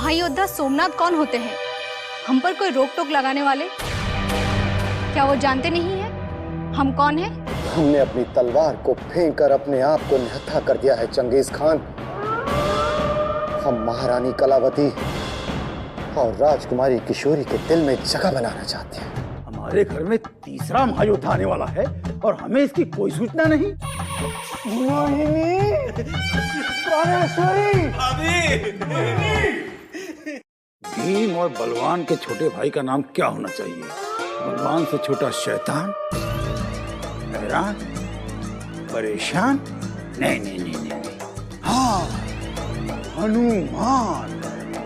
महायोद्धा सोमनाथ कौन होते हैं? हम पर कोई रोक टोक लगाने वाले? क्या वो जानते नहीं है हम कौन हैं? हमने अपनी तलवार को फेंक कर अपने आप को निहत्था कर दिया है चंगेज खान। हम महारानी कलावती और राजकुमारी किशोरी के दिल में जगह बनाना चाहते हैं। हमारे घर में तीसरा महायोद्धा आने वाला है और हमें इसकी कोई सूचना नहीं। भीम और बलवान के छोटे भाई का नाम क्या होना चाहिए? बलवान से छोटा शैतान, हैरान, परेशान? नहीं नहीं नहीं नहीं, हाँ, हनुमान।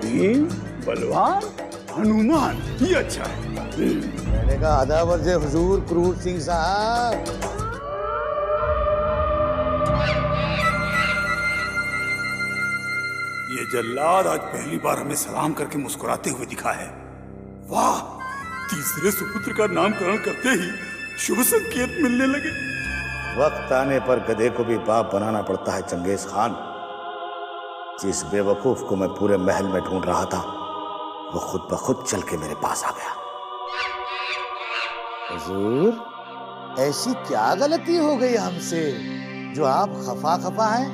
भीम, बलवान, हनुमान, ये अच्छा है। मैंने कहा आधा वर्ष हुजूर क्रूर सिंह साहब। ये जल्लाद आज पहली बार हमें सलाम करके मुस्कुराते हुए दिखा है। वाह, तीसरे सुपुत्र का नामकरण करते ही शुभ संकेत मिलने लगे। वक्त आने पर गधे को भी बाप बनाना पड़ता है चंगेज खान। जिस बेवकूफ को मैं पूरे महल में ढूंढ रहा था, वो खुद ब खुद चल के मेरे पास आ गया। हुजूर, ऐसी क्या गलती हो गई हमसे जो आप खफा खफा हैं?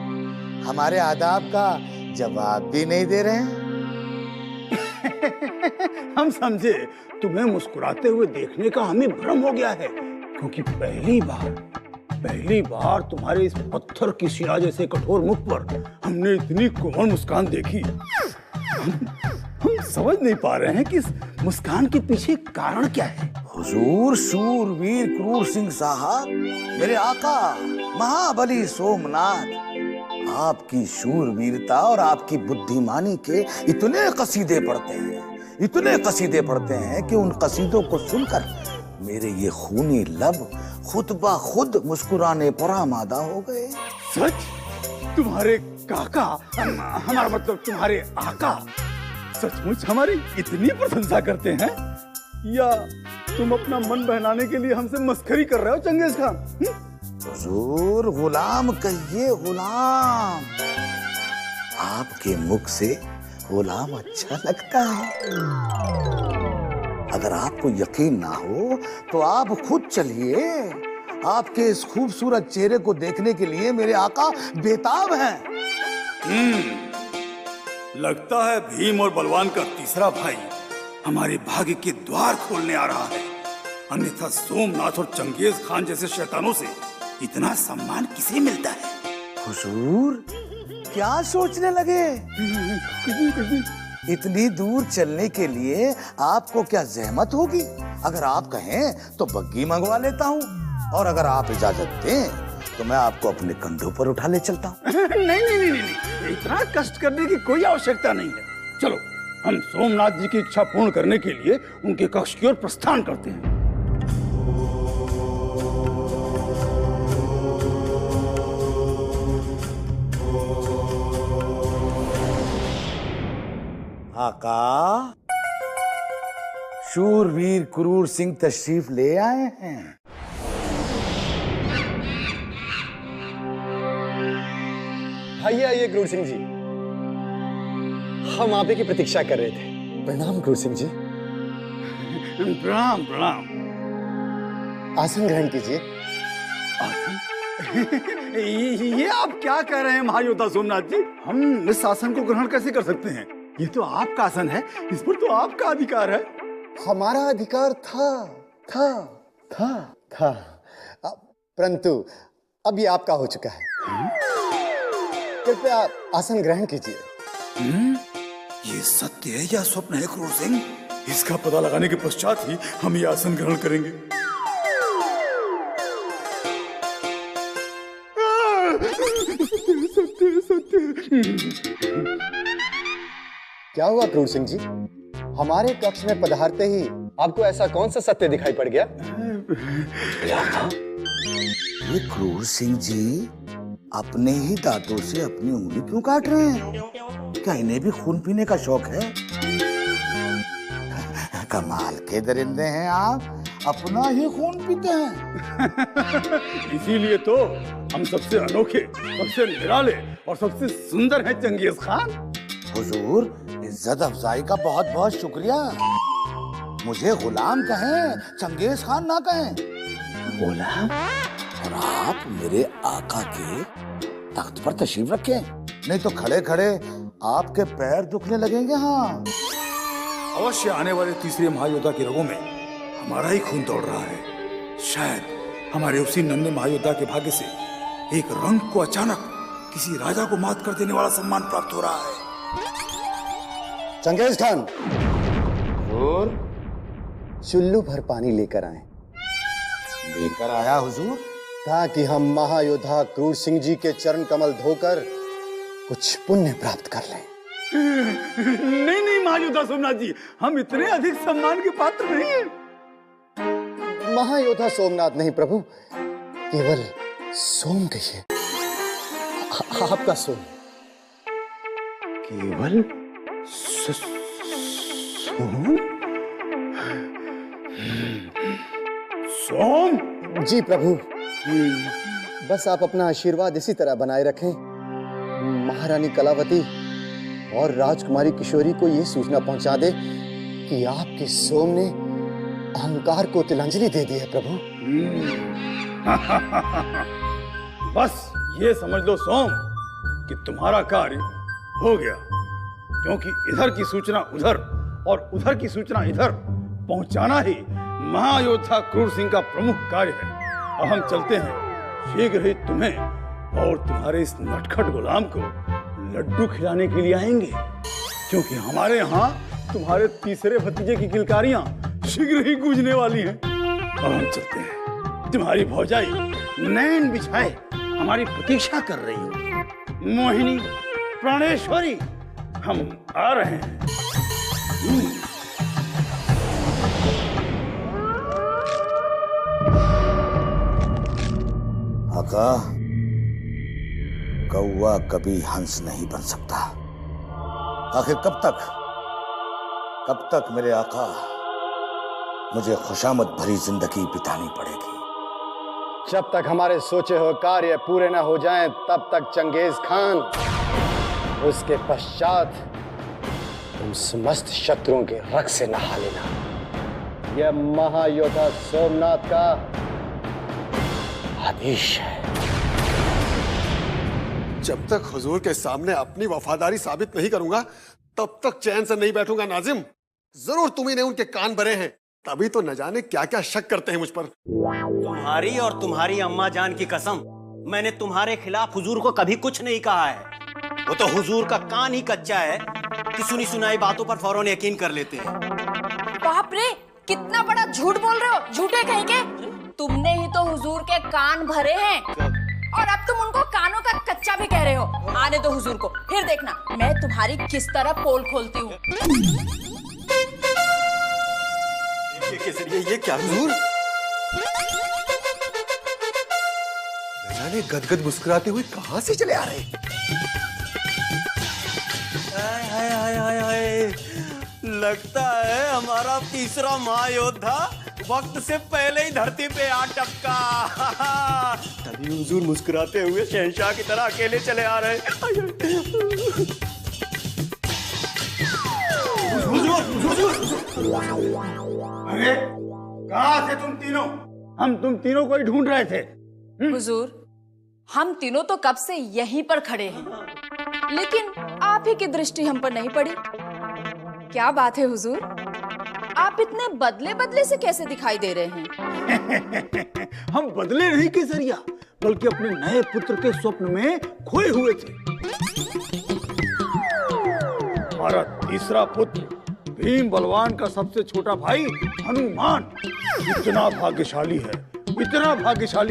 हमारे आदाब का जवाब भी नहीं दे रहे हैं। हम समझे तुम्हें मुस्कुराते हुए देखने का हमें भ्रम हो गया है, क्योंकि पहली बार तुम्हारे इस पत्थर की शिला जैसे कठोर मुख पर हमने इतनी कोमल मुस्कान देखी। हम समझ नहीं पा रहे हैं कि इस मुस्कान के पीछे कारण क्या है। हुजूर शूरवीर क्रूर सिंह साहब, मेरे आका महाबली सोमनाथ, आपकी शूरवीरता और आपकी बुद्धिमानी के इतने कसीदे पढ़ते हैं कि उन कसीदों को सुनकर मेरे ये खूनी लब खुद ब खुद मुस्कुराने पर आमादा हो गए। सच? तुम्हारे काका, हमारा मतलब तुम्हारे आका सचमुच हमारी इतनी प्रशंसा करते हैं, या तुम अपना मन बहलाने के लिए हमसे मस्खरी कर रहे हो चंगेज खान? हुजूर, गुलाम कहिए गुलाम। आपके मुख से गुलाम अच्छा लगता है। अगर आपको यकीन ना हो तो आप खुद चलिए। आपके इस खूबसूरत चेहरे को देखने के लिए मेरे आका बेताब हैं। लगता है भीम और बलवान का तीसरा भाई हमारे भाग्य के द्वार खोलने आ रहा है। अन्यथा सोमनाथ और चंगेज खान जैसे शैतानों से इतना सम्मान किसे मिलता है? हुजूर, क्या सोचने लगे? इतनी दूर चलने के लिए आपको क्या जहमत होगी? अगर आप कहें तो बग्गी मंगवा लेता हूँ, और अगर आप इजाजत दें तो मैं आपको अपने कंधों पर उठा ले चलता हूँ। नहीं, इतना कष्ट करने की कोई आवश्यकता नहीं है। चलो, हम सोमनाथ जी की इच्छा पूर्ण करने के लिए उनके कक्ष की ओर प्रस्थान करते हैं। आका, शूरवीर क्रूर सिंह तशरीफ ले आए हैं। आइए आइए क्रूर सिंह जी, हम आप ही की प्रतीक्षा कर रहे थे। प्रणाम क्रूर सिंह जी। प्रणाम प्रणाम। आसन ग्रहण कीजिए। ये आप क्या कह रहे हैं महायोद्धा सोमनाथ जी? हम इस आसन को ग्रहण कैसे कर सकते हैं? ये तो आपका आसन है, इस पर तो आपका अधिकार है। हमारा अधिकार था, परंतु अब ये आपका हो चुका है। कृपया आसन ग्रहण कीजिए। ये सत्य है या स्वप्न है क्रूर सिंह? इसका पता लगाने के पश्चात ही हम ये आसन ग्रहण करेंगे। सत्य। क्या हुआ क्रूर सिंह जी? हमारे कक्ष में पधारते ही आपको ऐसा कौन सा सत्य दिखाई पड़ गया? ये क्रूर सिंह जी अपने ही दांतों से अपनी उंगली क्यों काट रहे हैं? क्या इन्हें भी खून पीने का शौक है? कमाल के दरिंदे हैं आप, अपना ही खून पीते हैं। इसीलिए तो हम सबसे अनोखे, सबसे निराले और सबसे सुंदर हैं चंगेज खान। हुजूर, इज्जत अफजाई का बहुत बहुत शुक्रिया। मुझे गुलाम कहें, चंगेज खान ना कहें। गुलाम? और आप मेरे आका के तख्त पर तशरीफ रखें, नहीं तो खड़े खड़े आपके पैर दुखने लगेंगे। हाँ, अवश्य आने वाले तीसरे महायोद्धा की रगों में हमारा ही खून दौड़ रहा है। शायद हमारे उसी नन्हे महायोद्धा के भाग्य से एक रंग को अचानक किसी राजा को मात कर देने वाला सम्मान प्राप्त हो रहा है। चंगेज खान, और चुल्लू भर पानी लेकर आए। लेकर आया हुजूर। ताकि हम महायोद्धा क्रूर सिंह जी के चरण कमल धोकर कुछ पुण्य प्राप्त कर लें। नहीं नहीं महायोद्धा सोमनाथ जी, हम इतने अधिक सम्मान के पात्र नहीं हैं। महायोद्धा सोमनाथ नहीं प्रभु, केवल सोम कहिए, आपका सोम। केवल सोम? सोम? जी प्रभु, बस आप अपना आशीर्वाद इसी तरह बनाए रखें। महारानी कलावती और राजकुमारी किशोरी को यह सूचना पहुंचा दे कि आपके सोम ने अहंकार को तिलांजलि दे दी है प्रभु। बस ये समझ लो सोम कि तुम्हारा कार्य हो गया, क्योंकि इधर की सूचना उधर और उधर की सूचना इधर पहुंचाना ही महायोद्धा क्रूर सिंह का प्रमुख कार्य है। अब हम चलते हैं, शीघ्र ही तुम्हें और तुम्हारे इस नटखट गुलाम को लड्डू खिलाने के लिए आएंगे, क्योंकि हमारे यहाँ तुम्हारे तीसरे भतीजे की किलकारियां शीघ्र ही गूंजने वाली हैं। अब हम चलते हैं, तुम्हारी भौजाई नैन बिछाए हमारी प्रतीक्षा कर रही हो। मोहिनी, प्राणेश्वरी, हम आ रहे हैं। आका, कौवा कभी हंस नहीं बन सकता। आखिर कब तक मेरे आका मुझे खुशामद भरी जिंदगी बितानी पड़ेगी? जब तक हमारे सोचे हुए कार्य पूरे ना हो जाएं, तब तक चंगेज खान। उसके पश्चात तुम समस्त शत्रुओं के रक्त से नहा लेना। यह महायोद्धा सोमनाथ का आदेश है। जब तक हुजूर के सामने अपनी वफादारी साबित नहीं करूंगा, तब तक चैन से नहीं बैठूंगा। नाजिम, जरूर तुम्ही ने उनके कान भरे हैं, तभी तो न जाने क्या क्या शक करते हैं मुझ पर। तुम्हारी और तुम्हारी अम्मा जान की कसम, मैंने तुम्हारे खिलाफ हुजूर को कभी कुछ नहीं कहा है। वो तो हुजूर का कान ही कच्चा है कि सुनी सुनाई बातों पर फौरन यकीन कर लेते हैं। बाप रे, कितना बड़ा झूठ बोल रहे हो, झूठे कहीं के। तुमने ही तो हुजूर के कान भरे हैं और अब तुम उनको कानों का कच्चा भी कह रहे हो। आने दो हुजूर को, फिर देखना मैं तुम्हारी किस तरह पोल खोलती हूँ। ये क्या हुजूर? जाने गदगद मुस्कुराते हुए कहां से चले आ रहे हैं? हाय हाय हाय हाय, लगता है हमारा तीसरा महायोद्धा वक्त से पहले ही धरती पे आ टपका। तभी हुजूर मुस्कुराते हुए शहंशाह की तरह अकेले चले आ रहे हैं। अरे कहाँ थे तुम तीनों? हम तुम तीनों को ही ढूंढ रहे थे। हुजूर, हम तीनों तो कब से यहीं पर खड़े हैं, लेकिन आप ही की दृष्टि हम पर नहीं पड़ी। क्या बात है हुजूर, आप इतने बदले बदले से कैसे दिखाई दे रहे हैं? हम बदले नहीं केसरिया, बल्कि अपने नए पुत्र के स्वप्न में खोए हुए थे। हमारा तीसरा पुत्र भीम बलवान का सबसे छोटा भाई हनुमान इतना भाग्यशाली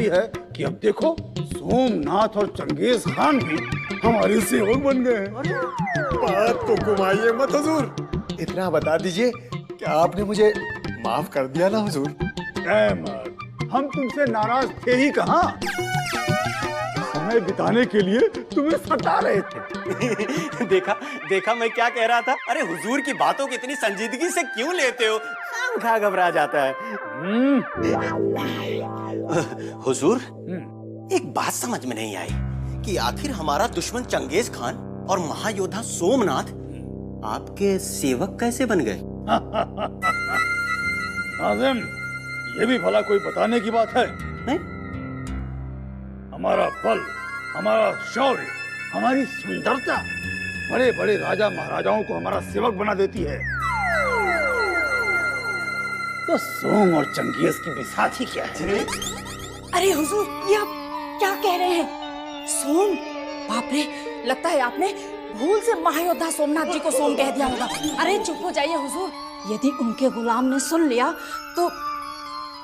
है कि अब देखो सोमनाथ और चंगेज खान भी हमारे सेवक बन गए हैं। बात को घुमाइए मत हुजूर, इतना बता दीजिए कि आपने मुझे माफ कर दिया ना हुजूर। अहमद, हम तुमसे नाराज थे ही कहाँ, समय बिताने के लिए तुम्हें सता रहे थे। देखा मैं क्या कह रहा था। अरे हुजूर की बातों को इतनी संजीदगी से क्यों लेते हो? खामखा घबरा जाता है। हुजूर, एक बात समझ में नहीं आई कि आखिर हमारा दुश्मन चंगेज खान और महायोद्धा सोमनाथ आपके सेवक कैसे बन गए? नाज़िम, ये भी भला कोई बताने की बात है? हैं? हमारा बल, हमारा शौर्य, हमारी सुंदरता बड़े बड़े राजा महाराजाओं को हमारा सेवक बना देती है। तो सोम और चंगेज की बिसाती क्या है? अरे हुजूर, ये आप क्या कह रहे हैं? सोम? बाप रे, लगता है आपने भूल से महायोद्धा सोमनाथ जी को सोम कह दिया होगा। अरे चुप हो जाइए हुजूर, यदि उनके गुलाम ने सुन लिया तो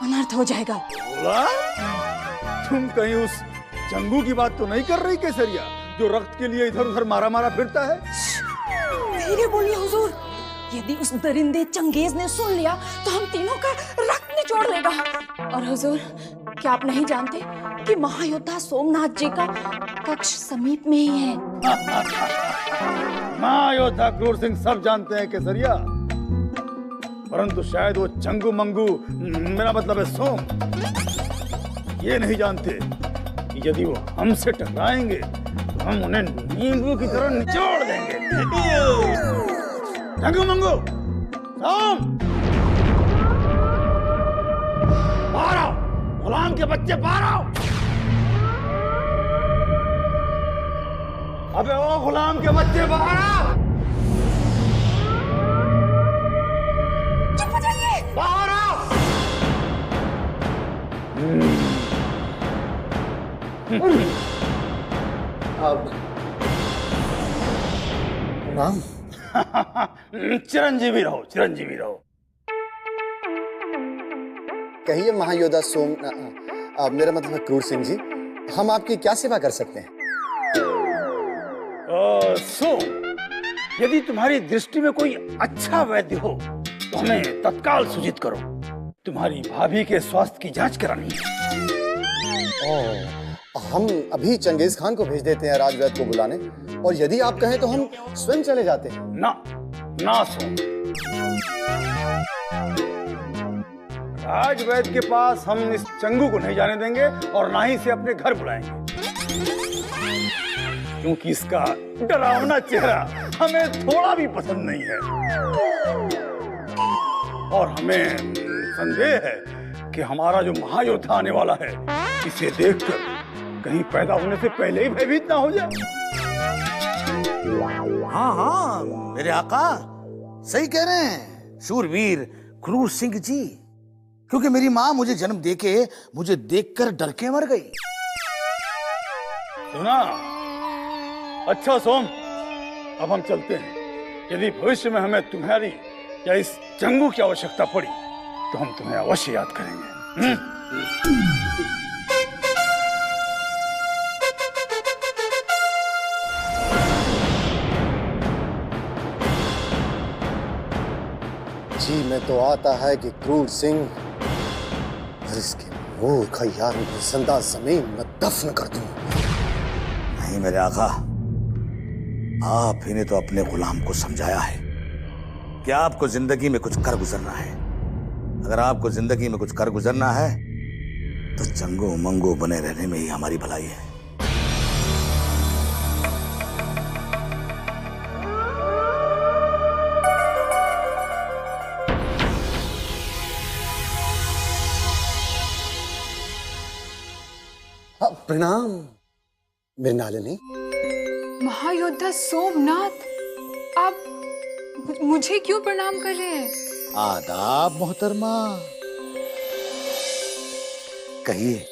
अनर्थ हो जाएगा। बोला? तुम कहीं उस चंगू की बात तो नहीं कर रही केसरिया, जो रक्त के लिए इधर उधर मारा मारा फिरता है? धीरे बोलिए हुजूर, यदि उस दरिंदे चंगेज ने सुन लिया तो हम तीनों का रक्त निचोड़ लेगा। और हुजूर, क्या आप नहीं जानते कि महायोद्धा सोमनाथ जी का कक्ष समीप में ही है? महायोद्धा क्रूर सिंह सब जानते हैं केसरिया, परंतु शायद वो चंगू मंगू, मेरा मतलब है सोम, ये नहीं जानते कि यदि वो हमसे टकराएंगे तो हम उन्हें नींबू की तरह निचोड़ देंगे। चंगू मंगू, सोम, बाहर आओ, गुलाम के बच्चे बाहर आओ। अबे ओ गुलाम के बच्चे बाहर आओ। चुप हो जाइए। बाहर आओ। अब नाम चिरंजीवी रहो, चिरंजीवी रहो। कहिए महायोद्धा सोम, मेरा मतलब है क्रूर सिंह जी, हम आपकी क्या सेवा कर सकते हैं? सोम, यदि तुम्हारी दृष्टि में कोई अच्छा वैद्य हो तो हमें तत्काल सूचित करो। तुम्हारी भाभी के स्वास्थ्य की जांच करानी है। हम अभी चंगेज खान को भेज देते हैं राजवैद्य को बुलाने, और यदि आप कहें तो हम स्वयं चले जाते हैं। ना ना सोम, राजवैद्य के पास हम इस चंगू को नहीं जाने देंगे और ना ही इसे अपने घर बुलाएंगे, क्योंकि इसका डरावना चेहरा हमें थोड़ा भी पसंद नहीं है। और हमें संदेह है कि हमारा जो महायोद्धा आने वाला है, इसे देखकर कहीं पैदा होने से पहले ही भयभीत ना हो जाए। हाँ हाँ मेरे आका सही कह रहे हैं शूरवीर क्रूर सिंह जी, क्योंकि मेरी माँ मुझे जन्म देके मुझे देखकर डर के मर गई। सुना? अच्छा सोम, अब हम चलते हैं। यदि भविष्य में हमें तुम्हारी या इस चंगू की आवश्यकता पड़ी तो हम तुम्हें अवश्य याद करेंगे। जी में तो आता है कि क्रूर सिंह और इसके मूर्ख यारों को जिंदा जमीन में दफन कर दूं। नहीं मेरे आका, आप ही ने तो अपने गुलाम को समझाया है कि आपको जिंदगी में कुछ कर गुजरना है। अगर आपको जिंदगी में कुछ कर गुजरना है तो चंगू मंगू बने रहने में ही हमारी भलाई है। प्रणाम मृणालिनी। महायोद्धा सोमनाथ, आप मुझे क्यों प्रणाम कर रहे हैं? आदाब मोहतरमा। कहिए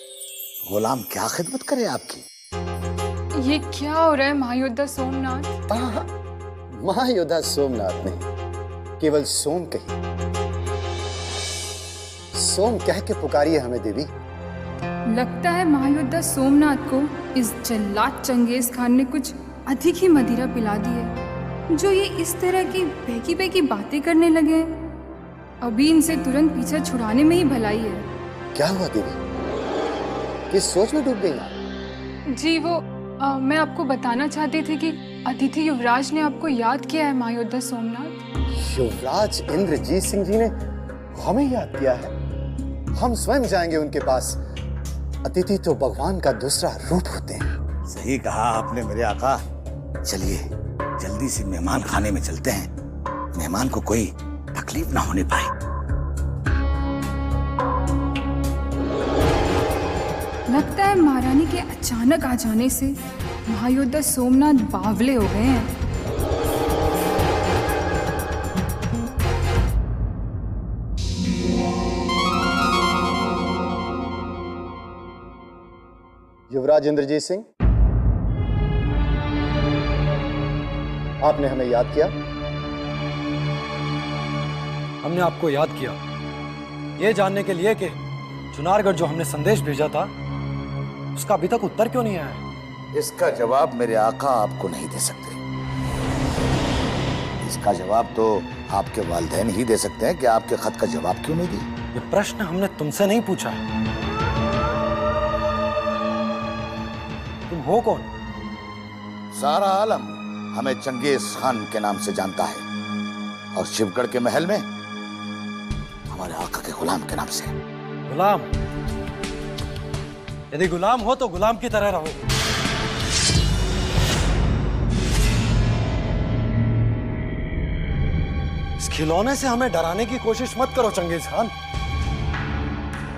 गुलाम क्या खिदमत करे आपकी? ये क्या हो रहा है महायोद्धा सोमनाथ? महायोद्धा सोमनाथ नहीं, केवल सोम कही। सोम कह के पुकारिए हमें देवी। लगता है महायोद्धा सोमनाथ को इस जल्लाद चंगेज खान ने कुछ अधिक ही मदिरा पिला दी है, जो ये इस तरह की बहकी बहकी बातें करने लगे हैं। अभी इनसे तुरंत पीछा छुड़ाने में ही भलाई है। क्या हुआ देवी, किस सोच में डूब गई? जी वो मैं आपको बताना चाहती थी कि अतिथि युवराज ने आपको याद किया है महायोद्धा सोमनाथ। युवराज इंद्रजीत सिंह जी ने हमें याद किया है? हम स्वयं जाएंगे उनके पास। अतिथि तो भगवान का दूसरा रूप होते हैं। सही कहा आपने मेरे आका। चलिए जल्दी जल्दी से मेहमान खाने में चलते हैं, मेहमान को कोई तकलीफ ना होने पाए। लगता है महारानी के अचानक आ जाने से महायोद्धा सोमनाथ बावले हो गए हैं। युवराज इंद्रजीत सिंह, आपने हमें याद किया? हमने आपको याद किया ये जानने के लिए कि चुनारगढ़ जो हमने संदेश भेजा था उसका अभी तक उत्तर क्यों नहीं आया है? इसका जवाब मेरे आका आपको नहीं दे सकते। इसका जवाब तो आपके वालिदैन ही दे सकते हैं कि आपके खत का जवाब क्यों नहीं दिया। ये प्रश्न हमने तुमसे नहीं पूछा है। तुम हो कौन? सारा आलम हमें चंगेज खान के नाम से जानता है और शिवगढ़ के महल में हमारे आका के गुलाम के नाम से। गुलाम? यदि गुलाम हो तो गुलाम की तरह रहो। इस खिलौने से हमें डराने की कोशिश मत करो चंगेज खान।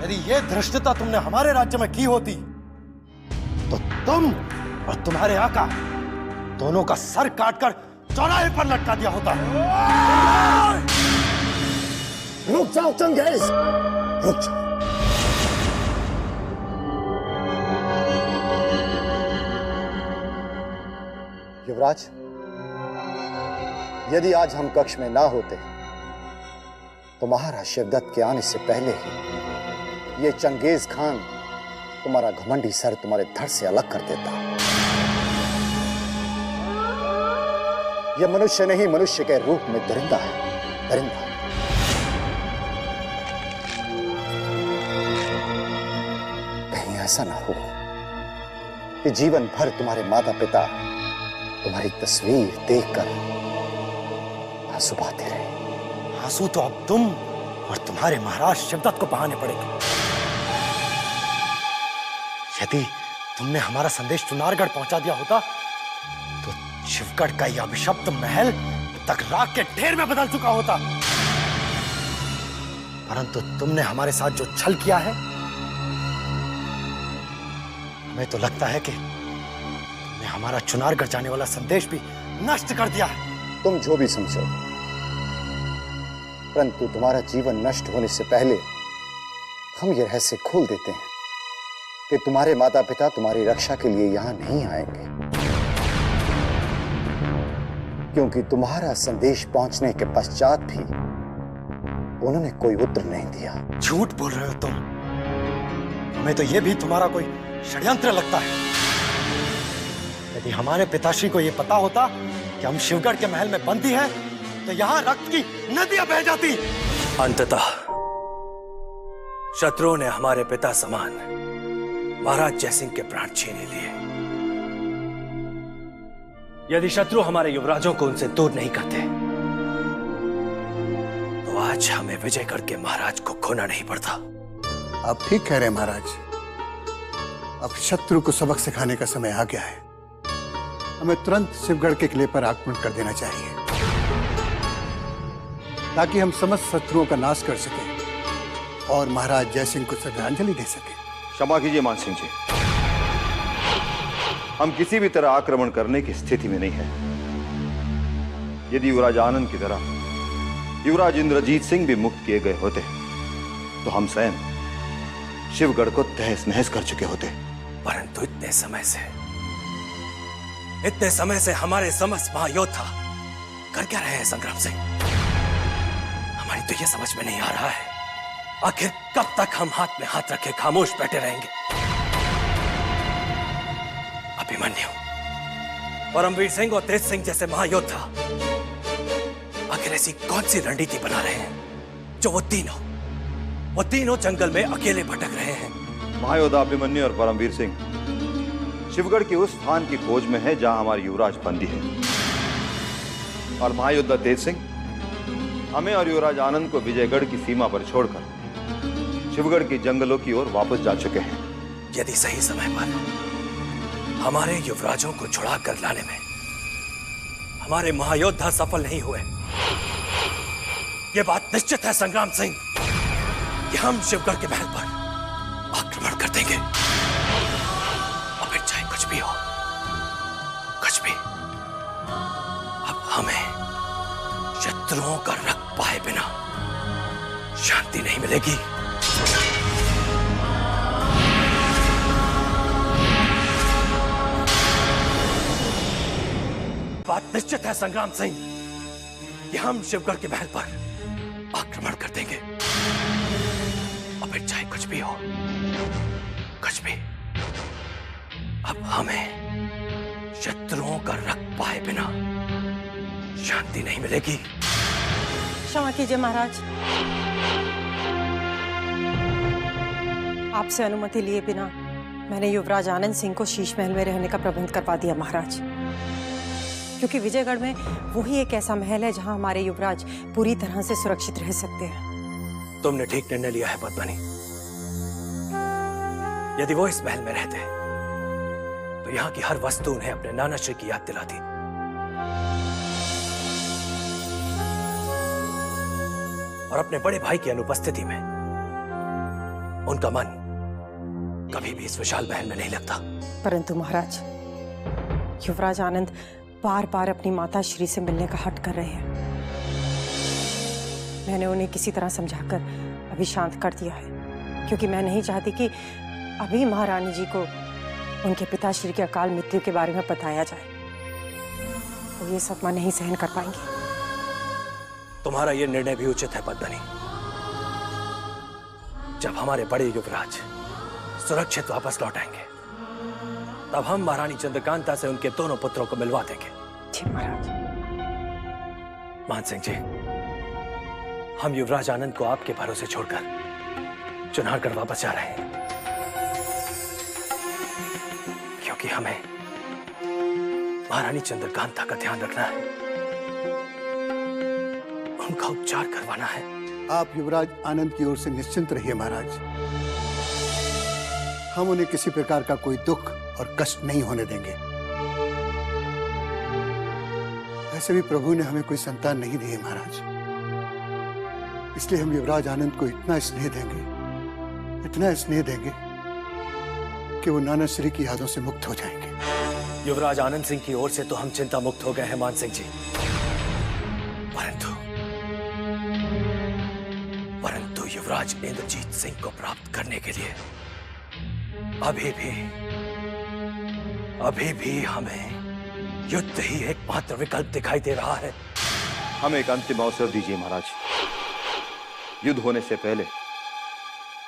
यदि यह धृष्टता तुमने हमारे राज्य में की होती तो तुम और तुम्हारे आका दोनों का सर काटकर चौराहे पर लटका दिया होता। रुक जाओ चंगेज, रुक जाओ। युवराज, यदि आज हम कक्ष में ना होते तो महाराज शिवदत्त के आने से पहले ही ये चंगेज खान तुम्हारा घमंडी सर तुम्हारे धड़ से अलग कर देता। यह मनुष्य नहीं, मनुष्य के रूप में दरिंदा है, दरिंदा। कहीं ऐसा ना हो कि जीवन भर तुम्हारे माता पिता तुम्हारी तस्वीर देखकर आंसू बहाते रहे। आंसू तो अब तुम और तुम्हारे महाराज शिवदत्त को बहाने पड़ेंगे। यदि तुमने हमारा संदेश चुनारगढ़ पहुंचा दिया होता तो शिवगढ़ का यह अभिशप्त महल तक राख के ढेर में बदल चुका होता। परंतु तुमने हमारे साथ जो छल किया है, हमें तो लगता है कि तुमने हमारा चुनारगढ़ जाने वाला संदेश भी नष्ट कर दिया है। तुम जो भी समझो, परंतु तुम्हारा जीवन नष्ट होने से पहले हम ये रहस्य खोल देते हैं कि तुम्हारे माता पिता तुम्हारी रक्षा के लिए यहां नहीं आएंगे, क्योंकि तुम्हारा संदेश पहुंचने के पश्चात भी उन्होंने कोई उत्तर नहीं दिया। झूठ बोल रहे हो तुम। हमें तो यह भी तुम्हारा कोई षड्यंत्र लगता है। यदि हमारे पिताश्री को यह पता होता कि हम शिवगढ़ के महल में बंदी हैं, तो यहां रक्त की नदियां बह जाती। अंततः शत्रुओं ने हमारे पिता समान महाराज जयसिंह के प्राण छीने लिए। यदि शत्रु हमारे युवराजों को उनसे दूर नहीं करते तो आज हमें विजयगढ़ के महाराज को खोना नहीं पड़ता। आप ठीक कह रहे हैं महाराज। अब शत्रु को सबक सिखाने का समय आ गया है। हमें तुरंत शिवगढ़ के किले पर आक्रमण कर देना चाहिए ताकि हम समस्त शत्रुओं का नाश कर सकें और महाराज जयसिंह को श्रद्धांजलि दे सकें। क्षमा कीजिए मान सिंह जी, हम किसी भी तरह आक्रमण करने की स्थिति में नहीं हैं। यदि युवराज आनंद की तरह युवराज इंद्रजीत सिंह भी मुक्त किए गए होते तो हम स्वयं शिवगढ़ को तहस नहस कर चुके होते। परंतु इतने समय से हमारे समस्त महायोद्धा कर क्या रहे हैं संग्राम सिंह? हमारी तो यह समझ में नहीं आ रहा है, आखिर कब तक हम हाथ में हाथ रखे खामोश बैठे रहेंगे? अभिमन्यु, परमवीर सिंह और तेज सिंह जैसे महायोद्धा आखिर ऐसी कौन सी रणनीति बना रहे हैं जो वो तीनों जंगल में अकेले भटक रहे हैं? महायोद्धा अभिमन्यु और परमवीर सिंह शिवगढ़ के उस स्थान की खोज में है जहां हमारे युवराज बंदी है, और महायोद्धा तेज सिंह हमें और युवराज आनंद को विजयगढ़ की सीमा पर छोड़कर शिवगढ़ के जंगलों की ओर वापस जा चुके हैं। यदि सही समय पर हमारे युवराजों को छुड़ा कर लाने में हमारे महायोद्धा सफल नहीं हुए। यह बात निश्चित है संग्राम सिंह कि हम शिवगढ़ के महल पर आक्रमण कर देंगे, और फिर चाहे कुछ भी हो, कुछ भी, अब हमें शत्रुओं का रक्त पाए बिना शांति नहीं मिलेगी। बात निश्चित है संग्राम सिंह कि हम शिवगढ़ के महल पर आक्रमण कर देंगे, और फिर चाहे कुछ भी हो, कुछ भी, अब हमें शत्रुओं का रक्त पाए बिना शांति नहीं मिलेगी। क्षमा कीजिए महाराज, आपसे अनुमति लिए बिना मैंने युवराज आनंद सिंह को शीश महल में रहने का प्रबंध करवा दिया महाराज, क्योंकि विजयगढ़ में वही एक ऐसा महल है जहां हमारे युवराज पूरी तरह से सुरक्षित रह सकते हैं। तुमने ठीक निर्णय लिया है पद्मनी। यदि वो इस महल में रहते तो यहाँ की हर वस्तु उन्हें अपने नाना श्री की याद दिलाती। और अपने बड़े भाई की अनुपस्थिति में उनका मन कभी भी इस विशाल महल में नहीं लगता। परंतु महाराज, युवराज आनंद बार बार अपनी माता श्री से मिलने का हट कर रहे हैं। मैंने उन्हें किसी तरह समझाकर अभी शांत कर दिया है, क्योंकि मैं नहीं चाहती कि अभी महारानी जी को उनके पिताश्री के अकाल मृत्यु के बारे में बताया जाए। वो ये सदमा नहीं सहन कर पाएंगे। तुम्हारा यह निर्णय भी उचित है पद्मनी। जब हमारे बड़े युवराज सुरक्षित वापस लौट आएंगे, तब हम महारानी चंद्रकांता से उनके दोनों पुत्रों को मिलवा देंगे। जी महाराज। मान सिंह जी, हम युवराज आनंद को आपके भरोसे छोड़कर चुनारगढ़ वापस जा रहे हैं, क्योंकि हमें महारानी चंद्रकांता का ध्यान रखना है, उनका उपचार करवाना है। आप युवराज आनंद की ओर से निश्चिंत रहिए महाराज, हम उन्हें किसी प्रकार का कोई दुख और कष्ट नहीं होने देंगे। वैसे भी प्रभु ने हमें कोई संतान नहीं दी है महाराज, इसलिए हम युवराज आनंद को इतना स्नेह देंगे कि वो नाना श्री की यादों से मुक्त हो जाएंगे। युवराज आनंद सिंह की ओर से तो हम चिंता मुक्त हो गए हैं मान सिंह जी, परंतु युवराज इंद्रजीत सिंह को प्राप्त करने के लिए अभी भी हमें युद्ध ही एकमात्र विकल्प दिखाई दे रहा है। हमें एक अंतिम अवसर दीजिए महाराज। युद्ध होने से पहले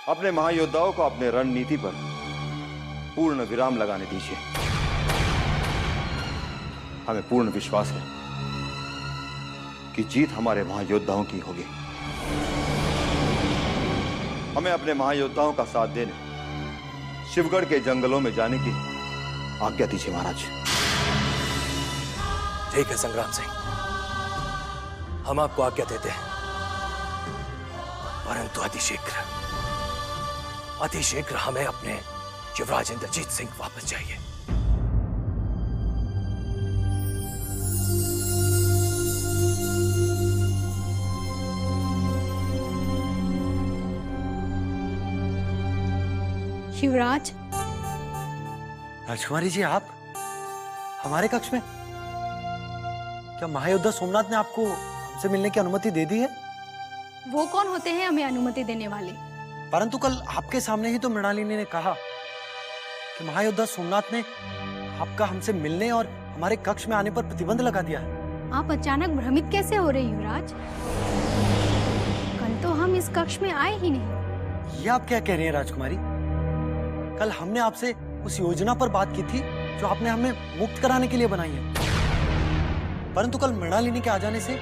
अपने महायोद्धाओं को अपने रणनीति पर पूर्ण विराम लगाने दीजिए। हमें पूर्ण विश्वास है कि जीत हमारे महायोद्धाओं की होगी। हमें अपने महायोद्धाओं का साथ देने शिवगढ़ के जंगलों में जाने की आज्ञा दीजिए महाराज। ठीक है संग्राम सिंह, हम आपको आज्ञा देते हैं, परंतु अति शीघ्र हमें अपने युवराज इंद्रजीत सिंह वापस चाहिए। युवराज। राजकुमारी जी, आप हमारे कक्ष में? क्या महायोद्धा सोमनाथ ने आपको हमसे मिलने की अनुमति दे दी है? वो कौन होते हैं हमें अनुमति देने वाले? परंतु कल आपके सामने ही तो मृणालिनी ने कहा कि महायोद्धा सोमनाथ ने आपका हमसे मिलने और हमारे कक्ष में आने पर प्रतिबंध लगा दिया है। आप अचानक भ्रमित कैसे हो रहे युवराज? कल तो हम इस कक्ष में आए ही नहीं। ये आप क्या कह रही हैं राजकुमारी? कल हमने आपसे उस योजना पर बात की थी जो आपने हमें मुक्त कराने के लिए बनाई है, परंतु कल मृणालिनी के आ जाने से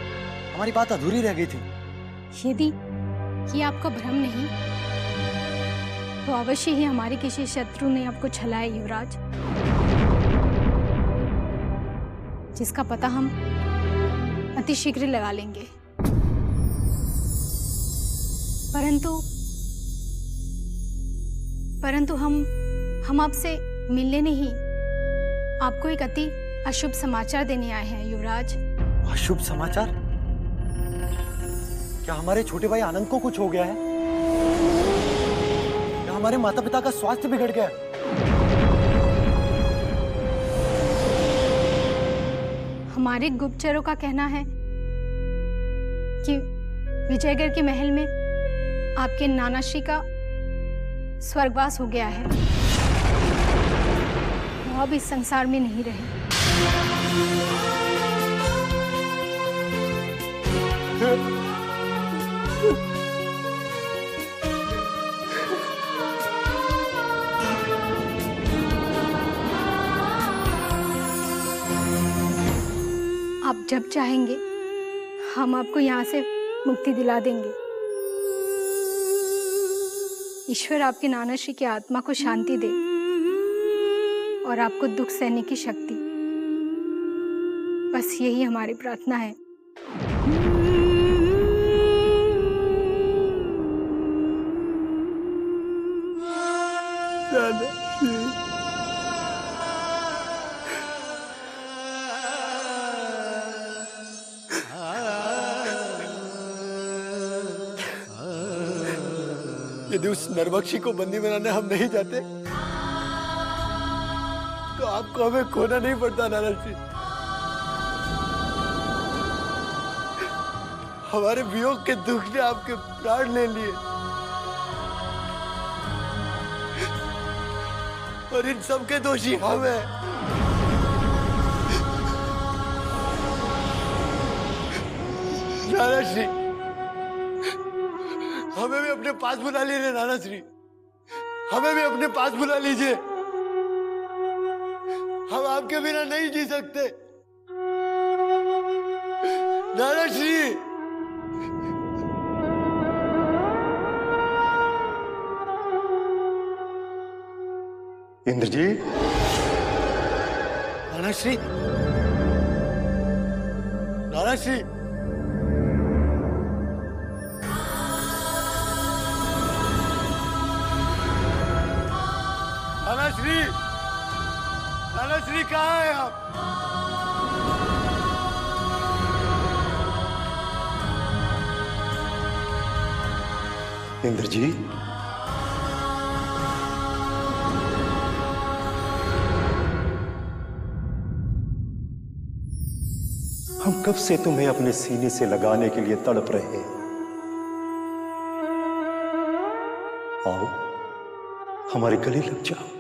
हमारी बात अधूरी रह गई थी। यदि ये आपका भ्रम नहीं तो अवश्य ही हमारे किसी शत्रु ने आपको छलाया युवराज, जिसका पता हम अतिशीघ्र लगा लेंगे। परंतु हम आपसे मिलने नहीं, आपको एक अति अशुभ समाचार देने आए हैं युवराज। अशुभ समाचार? क्या हमारे छोटे भाई आनंद को कुछ हो गया है? क्या हमारे माता पिता का स्वास्थ्य बिगड़ गया है? हमारे गुप्तचरों का कहना है कि विजयगढ़ के महल में आपके नानाश्री का स्वर्गवास हो गया है। वो अब इस संसार में नहीं रहे। आप जब चाहेंगे हम आपको यहाँ से मुक्ति दिला देंगे। ईश्वर आपके नानाश्री की आत्मा को शांति दे और आपको दुख सहने की शक्ति। बस यही हमारी प्रार्थना है। यदि उस नरबक्षी को बंदी बनाने हम नहीं जाते तो आपको हमें खोना नहीं पड़ता नानाजी। हमारे वियोग के दुख ने आपके प्राण ले लिए और इन सब के दोषी हम हैं। नानाश्री, हमें भी अपने पास बुला लीजिए नानाश्री, हमें भी अपने पास बुला लीजिए। हम आपके बिना नहीं जी सकते नानाश्री। इंद्रजीत, नानाश्री, नानाश्री, नानाश्री, नानाश्री कहाँ है आप? इंद्रजीत, हम कब से तुम्हें अपने सीने से लगाने के लिए तड़प रहे हैं। आओ, हमारे गले लग जाओ।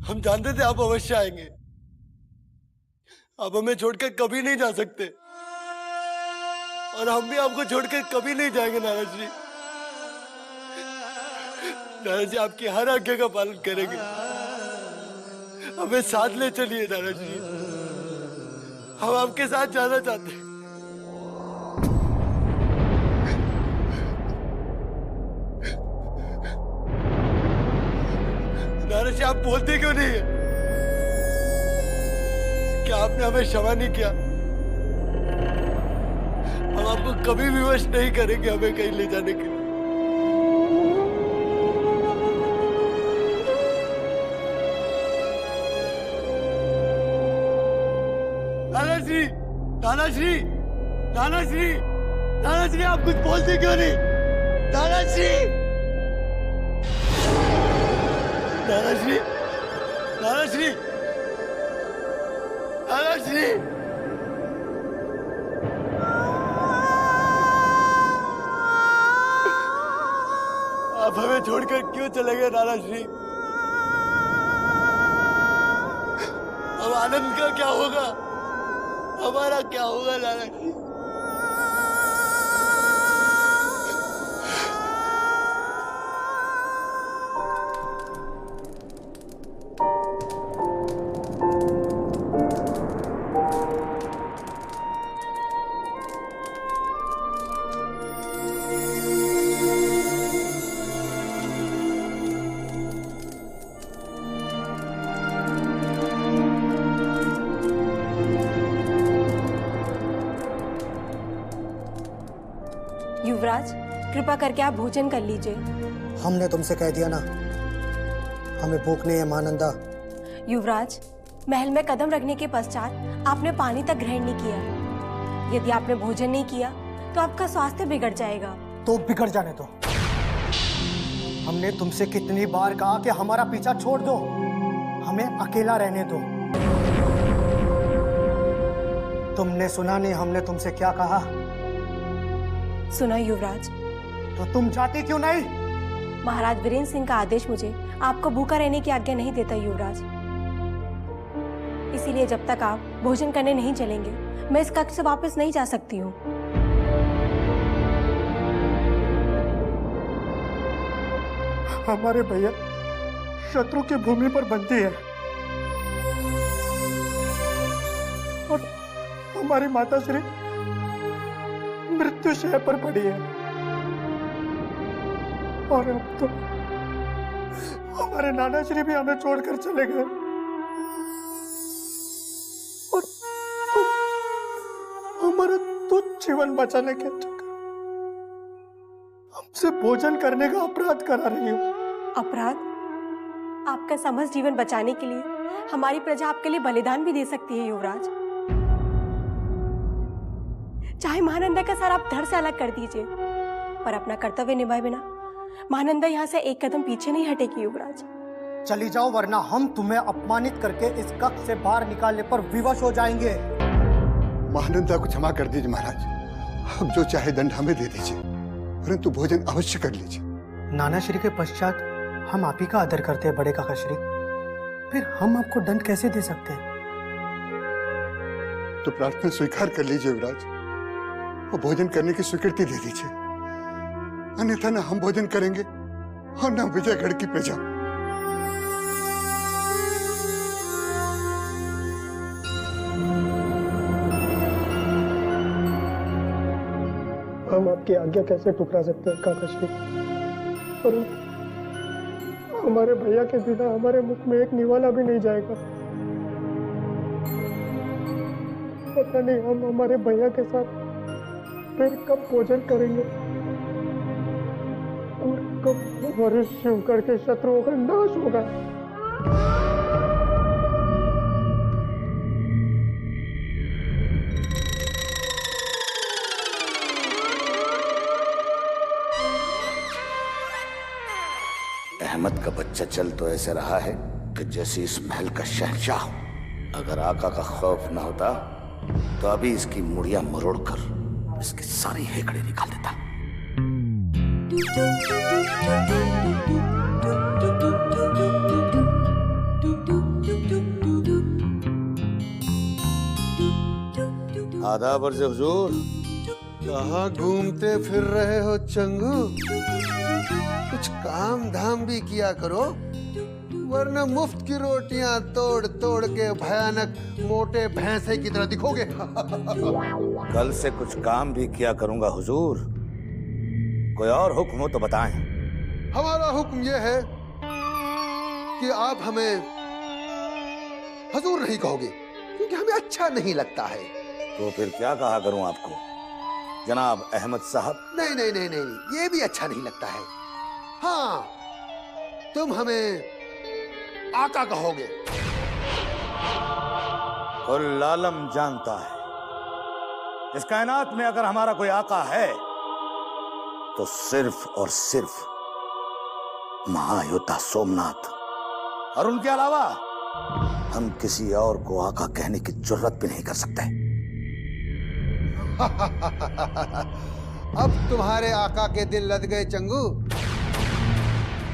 हम जानते थे आप अवश्य आएंगे। आप हमें छोड़कर कभी नहीं जा सकते और हम भी आपको छोड़कर कभी नहीं जाएंगे नानाजी। नानाजी आपकी हर आज्ञा का पालन करेंगे। हमें साथ ले चलिए नानाजी, हम आपके साथ जाना चाहते हैं। नानाजी आप बोलते क्यों नहीं है? क्या आपने हमें क्षमा नहीं किया? हम आपको कभी विवश नहीं करेंगे हमें कहीं ले जाने के लिए। नानाश्री, नानाश्री, नानाश्री, नानाश्री आप कुछ बोलते क्यों नहीं? नानाश्री, नानाश्री, नानाश्री, नानाश्री, आप हमें छोड़कर क्यों चले गए नानाश्री? अब आनंद का क्या होगा? हमारा क्या होगा नाना जी? युवराज, कृपा करके आप भोजन कर लीजिए। हमने तुमसे कह दिया ना, हमें भूख नहीं है महानंदा। युवराज, महल में कदम रखने के पश्चात आपने पानी तक ग्रहण नहीं किया। यदि आपने भोजन नहीं किया तो आपका स्वास्थ्य बिगड़ जाएगा। तो बिगड़ जाने दो। हमने तुमसे कितनी बार कहा कि हमारा पीछा छोड़ दो, हमें अकेला रहने दो। तुमने सुना नहीं हमने तुमसे क्या कहा? सुना युवराज। तो तुम जाती क्यों नहीं? महाराज वीरेंद्र सिंह का आदेश मुझे आपको भूखा रहने की आज्ञा नहीं देता युवराज। इसीलिए जब तक आप भोजन करने नहीं चलेंगे मैं इस कक्ष से वापस नहीं जा सकती हूँ। हमारे भैया शत्रु की भूमि पर बंदी है और हमारी माता श्री मृत्यु शय पर पड़ी है और अब तो हमारे नाना श्री भी हमें छोड़कर चले गए और तुम हमारा तुच्छ जीवन बचाने के चक्कर हमसे भोजन करने का अपराध करा रही हो। अपराध? आपका समस्त जीवन बचाने के लिए हमारी प्रजा आपके लिए बलिदान भी दे सकती है युवराज। चाहे महानंदा का सर आप धड़ से अलग कर दीजिए, पर अपना कर्तव्य निभाए बिना महानंदा यहाँ से एक कदम पीछे नहीं हटेगी युवराज। चली जाओ वरना हम तुम्हें अपमानित करके इस कक्ष से बाहर निकालने पर विवश हो जाएंगे। महानंदा को क्षमा कर दीजिए महाराज, अब जो चाहे दंड हमें दे दीजिए, परंतु भोजन अवश्य कर लीजिए। नाना श्री के पश्चात हम आप ही का आदर करते हैं बड़े काका श्री, फिर हम आपको दंड कैसे दे सकते हैं? तो प्रार्थना स्वीकार कर लीजिए युवराज और भोजन करने की स्वीकृति दे दीजिए, अन्यथा न हम भोजन करेंगे और न विजयगढ़ की प्रजा। हम आपकी आज्ञा कैसे ठुकरा सकते हैं काका श्री, और हमारे भैया के बिना हमारे मुख में एक निवाला भी नहीं जाएगा। पता नहीं हम हमारे भैया के साथ फिर कब भोजन करेंगे और कब हमारे शिवगढ़ के शत्रुओं का नाश होगा। अहमद का बच्चा चल तो ऐसे रहा है कि जैसे इस महल का शहंशाह हो। अगर आका का खौफ न होता तो अभी इसकी मुड़िया मरोड़कर इसके सारे हेकड़े निकाल देता। आदाब अर्ज़ हुजूर। कहाँ घूमते फिर रहे हो चंगू? कुछ काम धाम भी किया करो, वरना मुफ्त की रोटियां तोड़ तोड़ के भयानक मोटे भैंसे की तरह दिखोगे। कल से कुछ काम भी किया करूंगा हुजूर। कोई और हुक्म हो तो बताएं। हमारा हुक्म यह है कि आप हमें हुजूर नहीं कहोगे, क्योंकि हमें अच्छा नहीं लगता है। तो फिर क्या कहा करूं आपको? जनाब अहमद साहब? नहीं नहीं नहीं नहीं, ये भी अच्छा नहीं लगता है। हाँ, तुम हमें आका कहोगे। कुल आलम जानता है इस कायनात में अगर हमारा कोई आका है तो सिर्फ और सिर्फ महायोद्धा सोमनाथ, और उनके अलावा हम किसी और को आका कहने की जुर्रत भी नहीं कर सकते। अब तुम्हारे आका के दिल लद गए चंगू,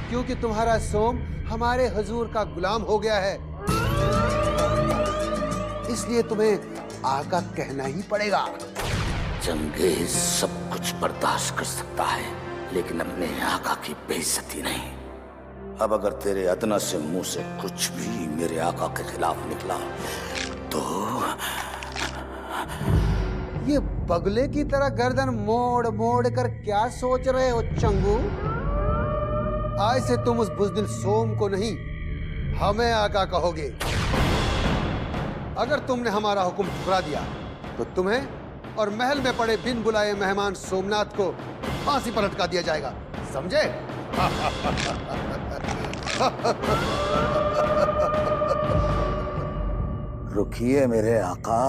क्योंकि तुम्हारा सोम हमारे हुजूर का गुलाम हो गया है। इसलिए तुम्हें आका कहना ही पड़ेगा। चंगेज सब कुछ बर्दाश्त कर सकता है, लेकिन अपने आका की बेइज्जती नहीं। अब अगर तेरे अदना से मुंह से कुछ भी मेरे आका के खिलाफ निकला तो ये बगले की तरह गर्दन मोड़ मोड़ कर क्या सोच रहे हो चंगू? आज से तुम उस बुज़दिल सोम को नहीं, हमें आका कहोगे। अगर तुमने हमारा हुक्म ठुकरा दिया तो तुम्हें और महल में पड़े बिन बुलाए मेहमान सोमनाथ को फांसी पर लटका दिया जाएगा, समझे? रुकिए मेरे आका।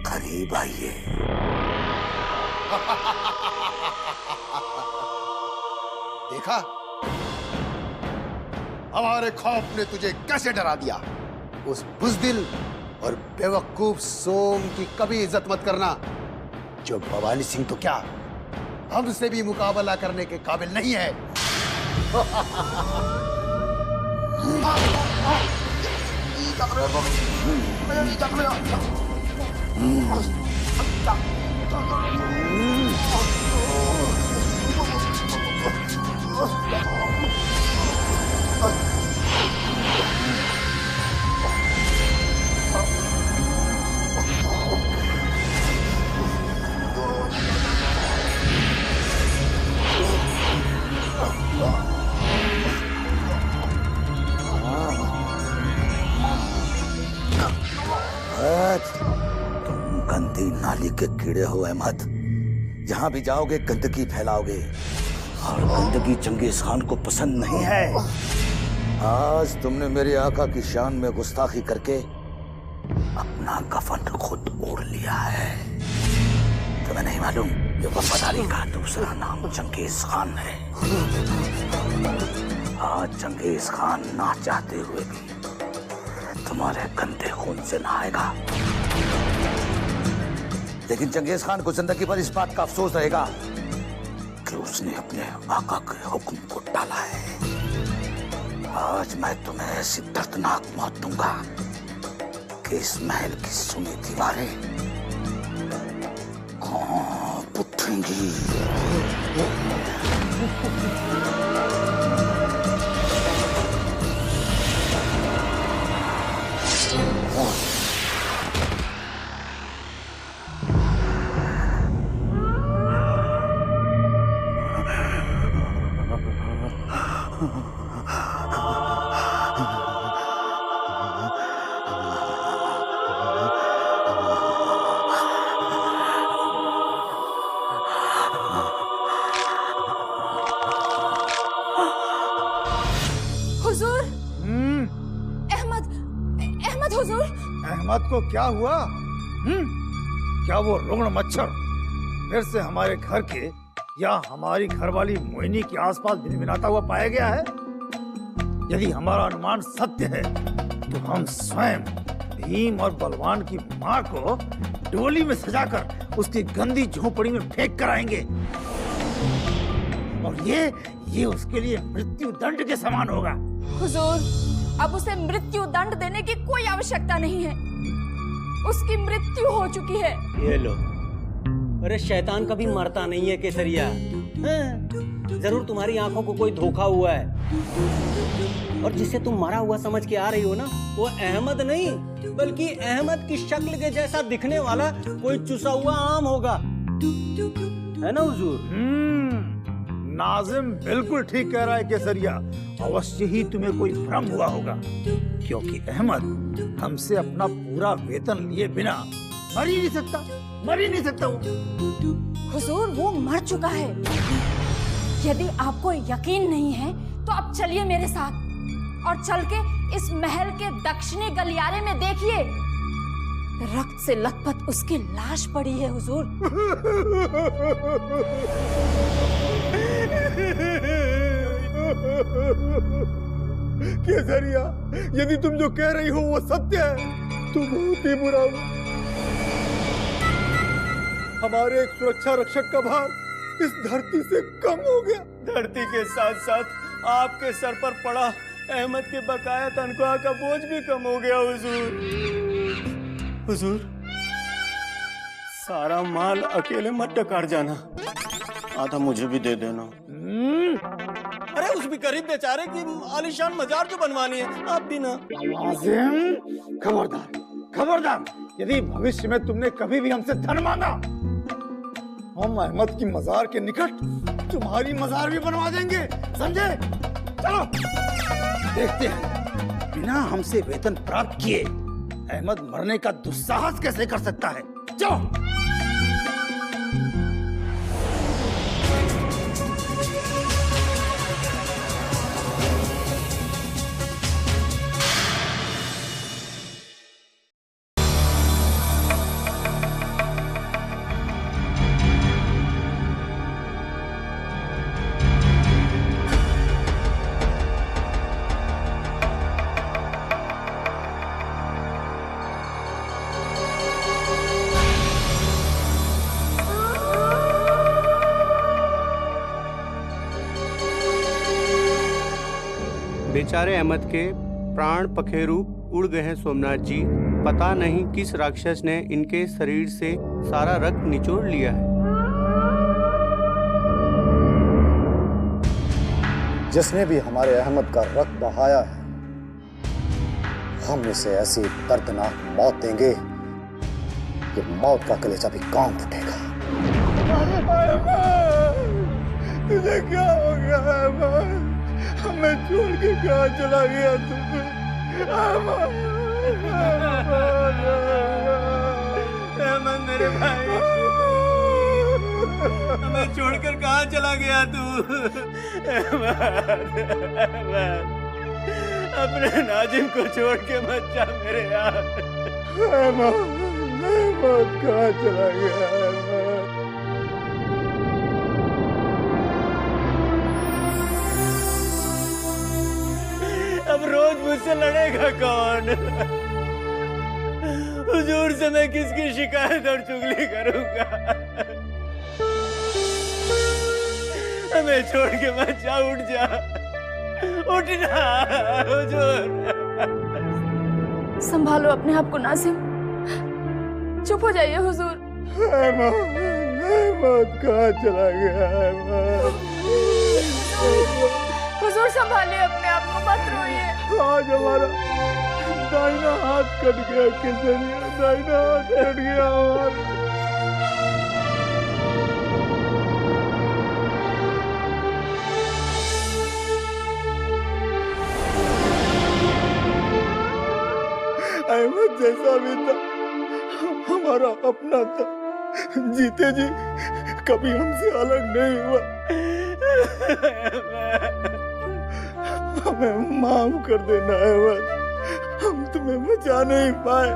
करीब आइए। देखा, हमारे खौफ ने तुझे कैसे डरा दिया। उस बुज़दिल और बेवकूफ सोम की कभी इज्जत मत करना। जो भवानी सिंह तो क्या, हमसे भी मुकाबला करने के काबिल नहीं है। तुम गंदी नाली के कीड़े हो अहमद। जहां भी जाओगे गंदगी फैलाओगे, और गंदगी चंगेज खान को पसंद नहीं है। आज तुमने मेरे आका की शान में गुस्ताखी करके अपना कफन खुद ओढ़ लिया है। तुम्हें नहीं मालूम ये वफादारी का दूसरा नाम चंगेज खान है। आज चंगेज खान ना चाहते हुए भी तुम्हारे गंदे खून से नहाएगा, लेकिन चंगेज खान को जिंदगी भर इस बात का अफसोस रहेगा कि उसने अपने आका के हुक्म को टाला है। आज मैं तुम्हें ऐसी दर्दनाक मौत दूंगा कि इस महल की सुनी दीवारें कांप उठेंगी। अहमद को क्या हुआ? क्या वो रुग्ण मच्छर फिर से हमारे घर के या हमारी घरवाली मोहिनी के आसपास भिनभिनाता हुआ पाया गया है? यदि हमारा अनुमान सत्य है तो हम स्वयं भीम और बलवान की माँ को डोली में सजाकर उसकी गंदी झोपड़ी में फेंक कर आएंगे, और ये उसके लिए मृत्यु दंड के समान होगा। हुजूर, अब उसे मृत्यु दंड देने की कोई आवश्यकता नहीं है। उसकी मृत्यु हो चुकी है। ये लो। अरे शैतान कभी मरता नहीं है केसरिया। जरूर तुम्हारी आंखों को कोई धोखा हुआ है, और जिसे तुम मरा हुआ समझ के आ रही हो ना, वो अहमद नहीं बल्कि अहमद की शक्ल के जैसा दिखने वाला कोई चुसा हुआ आम होगा, है ना हुजूर? नाजिम बिल्कुल ठीक कह रहा है केसरिया। अवश्य ही तुम्हें कोई भ्रम हुआ होगा, क्योंकि अहमद हमसे अपना पूरा वेतन लिए बिना मर ही नहीं सकता वो। हुजूर, वो मर चुका है। यदि आपको यकीन नहीं है तो अब चलिए मेरे साथ और चल के इस महल के दक्षिणी गलियारे में देखिए, रक्त से लथपथ उसकी लाश पड़ी है हुजूर। केसरिया, यदि तुम जो कह रही हो वो सत्य है तो बहुत ही बुरा हुआ। हमारे एक सुरक्षा रक्षक का भार इस धरती से कम हो गया। धरती के साथ साथ आपके सर पर पड़ा अहमद के बकाया तनख्वाह का बोझ भी कम हो गया हुजूर। हुजूर, सारा माल अकेले मत डकार जाना, आधा मुझे भी दे देना। अरे उस भी गरीब बेचारे की आलीशान मजार जो बनवानी है, आप भी ना। आज़िम, खबरदार खबरदार, यदि भविष्य में तुमने कभी भी हमसे धन मांगा, हम अहमद की मजार के निकट तुम्हारी मजार भी बनवा देंगे, समझे? चलो देखते हैं बिना हमसे वेतन प्राप्त किए अहमद मरने का दुस्साहस कैसे कर सकता है। जाओ। बेचारे अहमद के प्राण पखेरु उड़ गए हैं सोमनाथ जी। पता नहीं किस राक्षस ने इनके शरीर से सारा रक्त निचोड़ लिया है। जिसने भी हमारे अहमद का रक्त बहाया है, हम इसे ऐसी दर्दनाक मौत देंगे कि मौत का कलेजा भी कांप उठेगा। तुझे क्या हो गया अहमद? हमें छोड़ के कहाँ चला गया तू? अहमद मेरे भाई, हमें छोड़कर कहाँ चला गया तू? अपने नाजिम को छोड़ के मत जा मेरे यार। अहमद कहाँ चला गया अहमद? अब रोज मुझसे लड़ेगा कौन? हुजूर से मैं किसकी शिकायत और चुगली करूंगा? हमें छोड़ के मत जा, उठ जा, उठना हुजूर। संभालो अपने आप को नाजिम, चुप हो जाइए हुजूर। अहमद कहाँ चला गया अहमद? हुजूर संभालिए अपने आप को, मत रोइए। आज हमारा दाहिना हाथ कट गया, किसने दाहिना हाथ कट गया हमारा। अहमद जैसा भी था हमारा अपना था, जीते जी कभी हमसे अलग नहीं हुआ। हमें माफ कर देना अहमद, हम तुम्हें बचा नहीं पाए।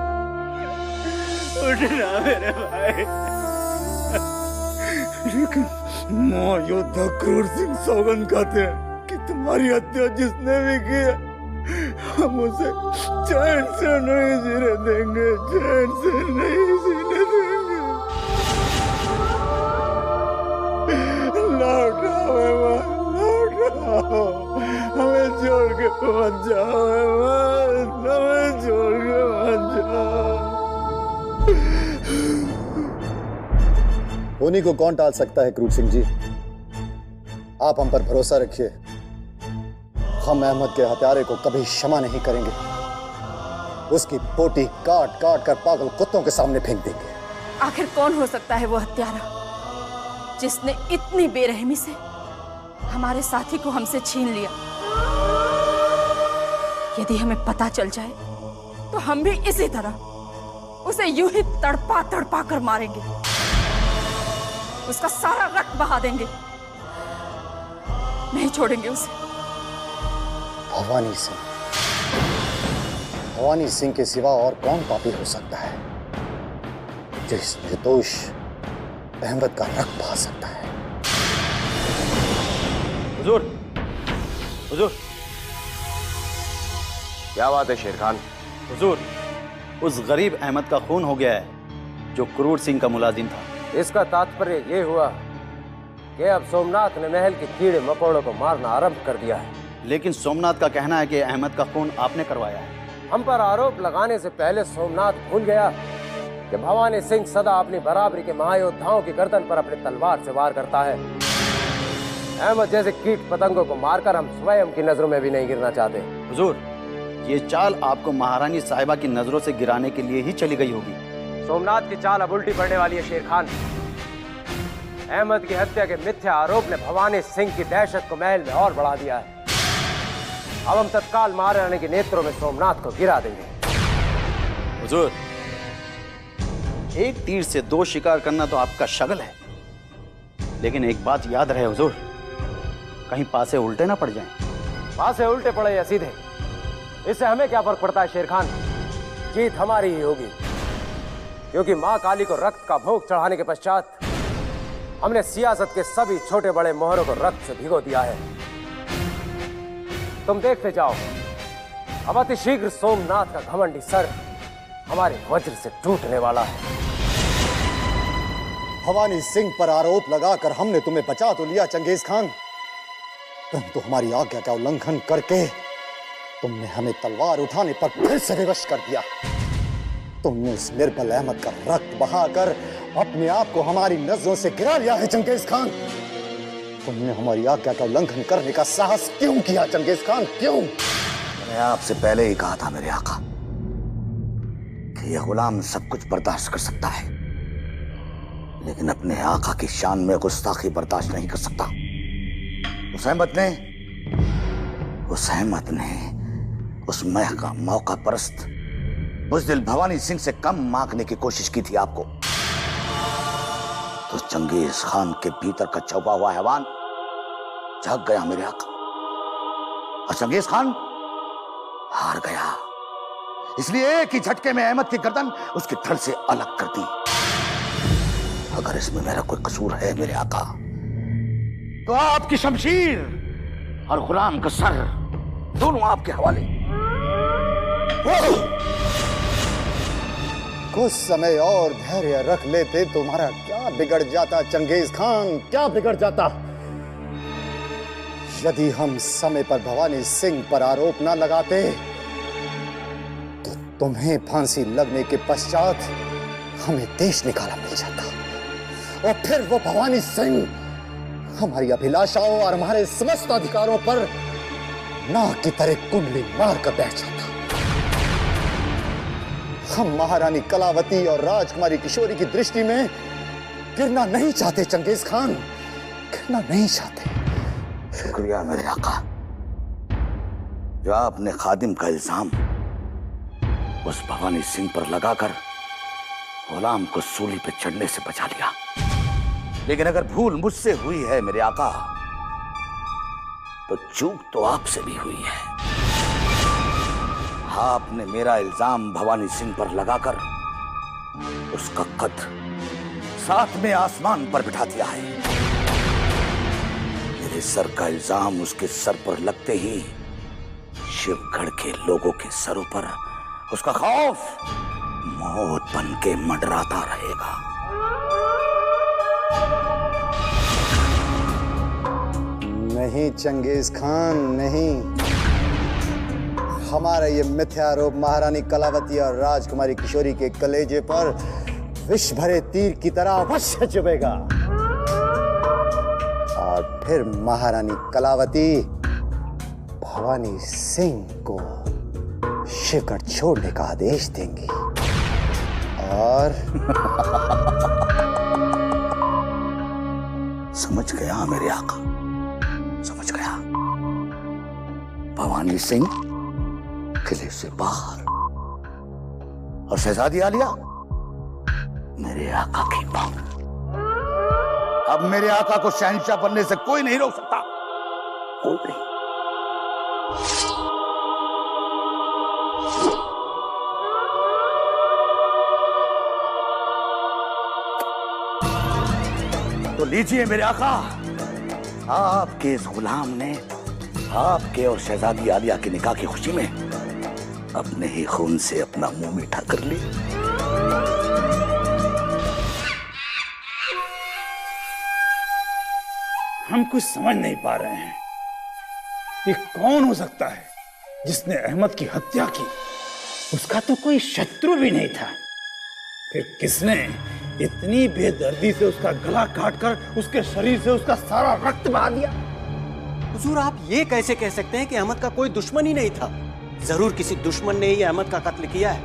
उठना मेरे भाई। लेकिन महायोद्धा क्रूर सिंह सौगंध खाते हैं कि तुम्हारी हत्या जिसने भी की है, हम उसे चैन से नहीं जीने देंगे, चैन से नहीं जीने देंगे। लौट आओ अहमद, लौट आओ, हमें छोड़ के मत जाओ अहमद, हमें छोड़ के मत जाओ। उन्हीं को कौन टाल सकता है क्रूर सिंह जी? आप हम पर भरोसा रखिए, हम अहमद के हत्यारे को कभी क्षमा नहीं करेंगे। उसकी पोटी काट काट कर पागल कुत्तों के सामने फेंक देंगे। आखिर कौन हो सकता है वो हत्यारा जिसने इतनी बेरहमी से हमारे साथी को हमसे छीन लिया? यदि हमें पता चल जाए तो हम भी इसी तरह उसे यूं ही तड़पा तड़पा कर मारेंगे, उसका सारा रक्त बहा देंगे, नहीं छोड़ेंगे उसे। भवानी सिंह, भवानी सिंह के सिवा और कौन पापी हो सकता है जो इस निर्दोष अहमद का रक्त बहा सकता है? हुजूर, हुजूर, क्या बात है शेर खान? हुजूर, उस गरीब अहमद का खून हो गया है जो क्रूर सिंह का मुलाजिम था। इसका तात्पर्य ये हुआ कि अब सोमनाथ ने महल के कीड़े मकोड़ों को मारना आरंभ कर दिया है। लेकिन सोमनाथ का कहना है कि अहमद का खून आपने करवाया है। हम पर आरोप लगाने से पहले सोमनाथ भूल गया कि भवानी सिंह सदा अपनी बराबरी के महायोद्धाओं की गर्दन पर अपनी तलवार से वार करता है। अहमद जैसे कीट पतंगों को मारकर हम स्वयं की नजरों में भी नहीं गिरना चाहते। हुजूर, ये चाल आपको महारानी साहिबा की नजरों से गिराने के लिए ही चली गई होगी। सोमनाथ की चाल अब उल्टी पड़ने वाली है शेर खान। अहमद की हत्या के मिथ्या आरोप ने भवानी सिंह की दहशत को महल में और बढ़ा दिया है। अब हम तत्काल महारानी के नेत्रों में सोमनाथ को गिरा देंगे। हुजूर, एक तीर से दो शिकार करना तो आपका शगल है, लेकिन एक बात याद रहे हुजूर, कहीं पासे उल्टे ना पड़ जाएं। पासे उल्टे पड़े या सीधे, इससे हमें क्या फर्क पड़ता है शेर खान। जीत हमारी ही होगी, क्योंकि मां काली को रक्त का भोग चढ़ाने के पश्चात हमने सियासत के सभी छोटे बड़े मोहरों को रक्त से भिगो दिया है। तुम देखते जाओ, अब अति शीघ्र सोमनाथ का घमंडी सर हमारे वज्र से टूटने वाला है। भवानी सिंह पर आरोप लगाकर हमने तुम्हें बचा तो लिया चंगेज खान, परंतु हमारी आज्ञा का उल्लंघन करके तुमने हमें तलवार उठाने पर फिर से विवश कर दिया। तुमने उस निर्बल अहमद का रक्त बहाकर अपने आप को हमारी नजरों से गिरा लिया है चंगेज खान। तुमने हमारी आज्ञा का उल्लंघन करने का साहस क्यों किया चंगेज खान, क्यों? मैंने आपसे पहले ही कहा था मेरे आका कि यह गुलाम सब कुछ बर्दाश्त कर सकता है, लेकिन अपने आका की शान में गुस्ताखी बर्दाश्त नहीं कर सकता। उस अहमद ने उस मौका परस्त बुज़दिल भवानी सिंह से कम मांगने की कोशिश की थी आपको, तो चंगेज खान के भीतर का छुपा हुआ हैवान जाग गया मेरे आका, और चंगेज खान हार गया। इसलिए एक ही झटके में अहमद की गर्दन उसकी धड़ से अलग कर दी। अगर इसमें मेरा कोई कसूर है मेरे आका, तो आपकी शमशीर और गुलाम का सर दोनों आपके हवाले। कुछ समय और धैर्य रख लेते तुम्हारा क्या बिगड़ जाता चंगेज खान, क्या बिगड़ जाता? यदि हम समय पर भवानी सिंह पर आरोप न लगाते तो तुम्हें फांसी लगने के पश्चात हमें देश निकाला मिल जाता, और फिर वो भवानी सिंह हमारी अभिलाषाओं और हमारे समस्त अधिकारों पर नाग की तरह कुंडली मार कर बैठ जाता। हम महारानी कलावती और राजकुमारी किशोरी की दृष्टि में गिरना नहीं चाहते चंगेज खान, गिरना नहीं चाहते। शुक्रिया मेरे आका, जो आपने खादिम का इल्जाम उस भवानी सिंह पर लगाकर गुलाम को सूली पे चढ़ने से बचा लिया। लेकिन अगर भूल मुझसे हुई है मेरे आका, तो चूक तो आपसे भी हुई है। आपने मेरा इल्जाम भवानी सिंह पर लगाकर उसका कद सातवें आसमान पर बिठा दिया है। मेरे सर का इल्जाम उसके सर पर लगते ही शिवगढ़ के लोगों के सरों पर उसका खौफ मौत बन के मंडराता रहेगा। नहीं चंगेज खान, नहीं। हमारा ये मिथ्या आरोप महारानी कलावती और राजकुमारी किशोरी के कलेजे पर विष भरे तीर की तरह अवश्य चुभेगा, और फिर महारानी कलावती भवानी सिंह को शिवगढ़ छोड़ने का आदेश देंगी, और समझ गया मेरे आका, समझ गया। भवानी सिंह किले से बाहर और शहजादी आलिया मेरे आका की मांग। अब मेरे आका को शहंशाह बनने से कोई नहीं रोक सकता, कोई नहीं। तो लीजिए मेरे आका, आपके इस गुलाम ने आपके और शहजादी आलिया के निकाह की खुशी में अपने ही खून से अपना मुंह मीठा कर लिया। हम कुछ समझ नहीं पा रहे हैं कि कौन हो सकता है जिसने अहमद की हत्या की। उसका तो कोई शत्रु भी नहीं था, फिर किसने इतनी बेदर्दी से उसका गला काटकर उसके शरीर से उसका सारा रक्त बहा दिया? हुजूर, आप ये कैसे कह सकते हैं कि अहमद का कोई दुश्मन ही नहीं था? जरूर किसी दुश्मन ने ही अहमद का कत्ल किया है,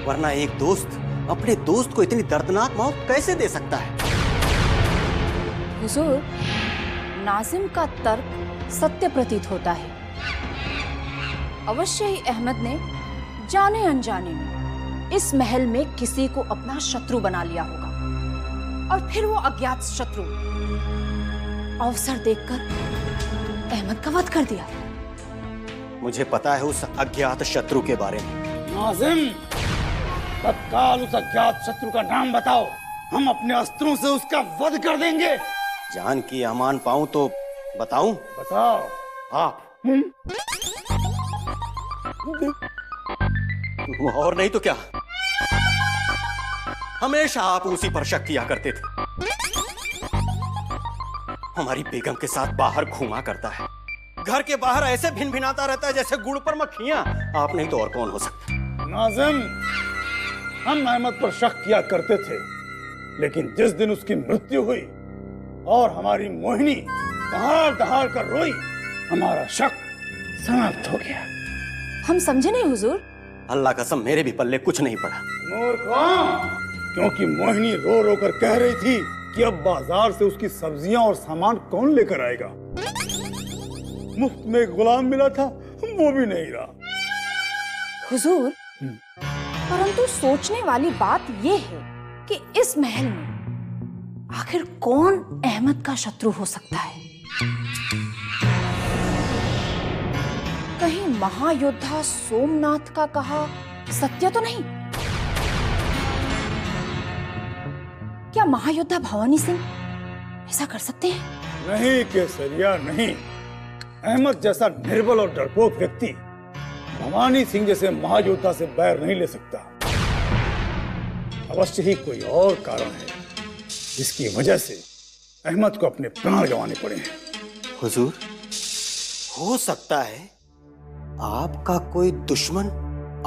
वरना एक दोस्त अपने दोस्त को इतनी दर्दनाक मौत कैसे दे सकता है? हुजूर, नाजिम का तर्क सत्य प्रतीत होता है। अवश्य ही अहमद ने जाने अनजाने में इस महल में किसी को अपना शत्रु बना लिया होगा और फिर वो अज्ञात शत्रु अवसर देखकर अहमद का वध कर दिया। मुझे पता है उस अज्ञात शत्रु के बारे में। नाजिम, तत्काल उस अज्ञात शत्रु का नाम बताओ, हम अपने अस्त्रों से उसका वध कर देंगे। जान की अमान पाऊं तो बताऊं? बताओ। आप और नहीं तो क्या, हमेशा आप उसी पर शक किया करते थे। हमारी बेगम के साथ बाहर घूमा करता है, घर के बाहर ऐसे भिन भिनाता रहता है जैसे गुड़ पर मक्खियां। आप नहीं तो और कौन हो सकता? नाज़िम, हम अहमद पर शक किया करते थे, लेकिन जिस दिन उसकी मृत्यु हुई और हमारी मोहिनी दहाड़ दहाड़ कर रोई, हमारा शक समाप्त हो गया। हम समझे नहीं हुजूर। अल्लाह कसम, मेरे भी पल्ले कुछ नहीं पड़ा। क्योंकि मोहिनी रो रो कर कह रही थी कि अब बाजार से उसकी सब्जियां और सामान कौन लेकर आएगा। मुफ्त में एक गुलाम मिला था, वो भी नहीं रहा। हुजूर, परंतु सोचने वाली बात ये है कि इस महल में आखिर कौन अहमद का शत्रु हो सकता है? कहीं महायोद्धा सोमनाथ का कहा सत्य तो नहीं? क्या महायोद्धा भवानी सिंह ऐसा कर सकते हैं? नहीं केसरिया, नहीं। अहमद जैसा निर्बल और डरपोक व्यक्ति भवानी सिंह जैसे महायोद्धा से बैर नहीं ले सकता। अवश्य ही कोई और कारण है जिसकी वजह से अहमद को अपने प्राण गंवाने पड़े हैं। हुजूर, हो सकता है आपका कोई दुश्मन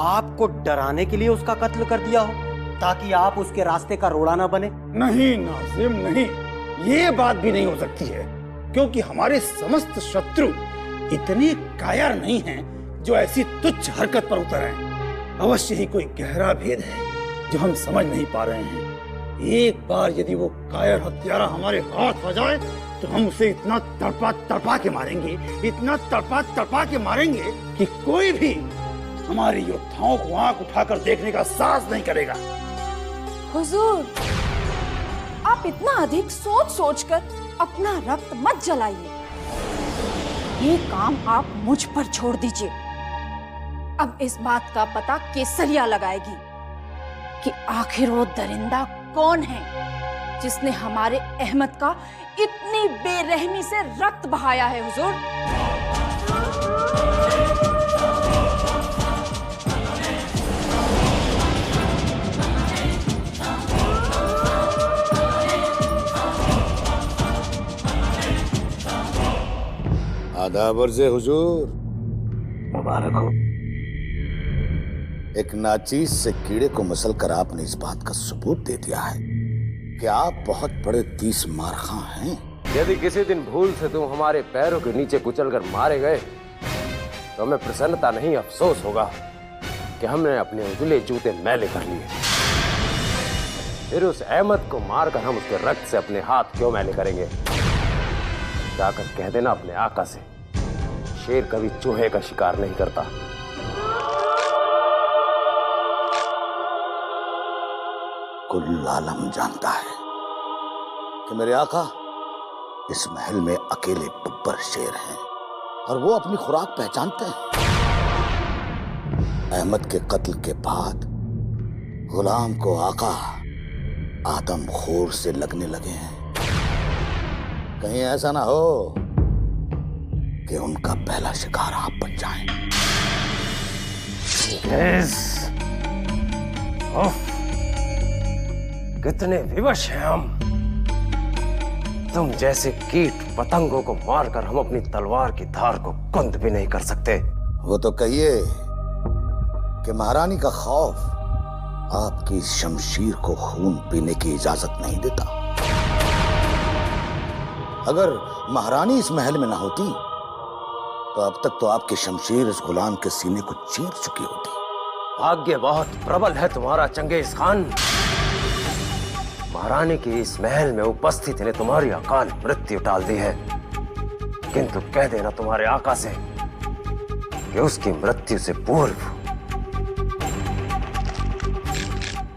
आपको डराने के लिए उसका कत्ल कर दिया हो, ताकि आप उसके रास्ते का रोड़ा ना बने। नहीं नाजिम, नहीं, ये बात भी नहीं हो सकती है, क्योंकि हमारे समस्त शत्रु इतने कायर नहीं हैं जो ऐसी तुच्छ हरकत पर उतर आए। अवश्य ही कोई गहरा भेद है जो हम समझ नहीं पा रहे हैं। एक बार यदि वो कायर हत्यारा हमारे हाथ आ जाए तो हम उसे इतना तड़पा तड़पा के मारेंगे, इतना तड़पा तड़पा के मारेंगे कि कोई भी हमारे योद्धाओं को आंख उठाकर देखने का साहस नहीं करेगा। हुजूर, आप इतना अधिक सोच सोचकर अपना रक्त मत जलाइए। ये काम आप मुझ पर छोड़ दीजिए। अब इस बात का पता केसरिया लगाएगी कि आखिर वो दरिंदा कौन है जिसने हमारे अहमद का इतनी बेरहमी से रक्त बहाया है। हुजूर, आदाब अर्ज़े हुजूर। मुबारक हो। एक नाचीज से कीड़े को मसल कर आपने इस बात का सबूत दे दिया है कि आप बहुत बड़े 30 मारखां हैं। यदि किसी दिन भूल से तुम हमारे पैरों के नीचे कुचलकर मारे गए तो हमें प्रसन्नता नहीं अफसोस होगा कि हमने अपने उजले जूते मैले कर लिए। फिर उस अहमद को मारकर हम उसके रक्त से अपने हाथ क्यों मैले करेंगे? जाकर कह देना अपने आका से, शेर कभी चूहे का शिकार नहीं करता। कुल आलम जानता है कि मेरे आका इस महल में अकेले बब्बर शेर हैं और वो अपनी खुराक पहचानते हैं। अहमद के कत्ल के बाद गुलाम को आका आदमखोर से लगने लगे हैं। कहीं ऐसा ना हो कि उनका पहला शिकार आप बन जाएं। कितने विवश हैं हम तुम जैसे कीट पतंगों को मारकर हम अपनी तलवार की धार को कुंद भी नहीं कर सकते। वो तो कहिए कि महारानी का खौफ आपकी शमशीर को खून पीने की इजाजत नहीं देता। अगर महारानी इस महल में ना होती तो अब तक तो आपकी शमशीर इस गुलाम के सीने को चीर चुकी होती। भाग्य बहुत प्रबल है तुम्हारा चंगेज खान। महारानी की इस महल में उपस्थिति ने तुम्हारी अकाल मृत्यु टाल दी है, किंतु कह देना तुम्हारे आका से कि उसकी मृत्यु से पूर्व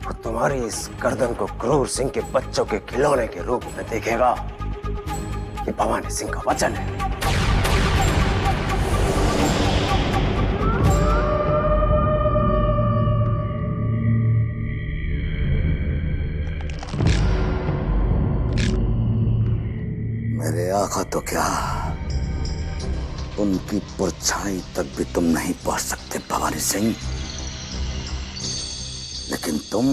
वो तुम्हारी इस गर्दन को क्रूर सिंह के बच्चों के खिलौने के रूप में देखेगा। ये भवानी सिंह का वचन है। मेरे आका तो क्या, उनकी परछाई तक भी तुम नहीं पहुंच सकते भवानी सिंह, लेकिन तुम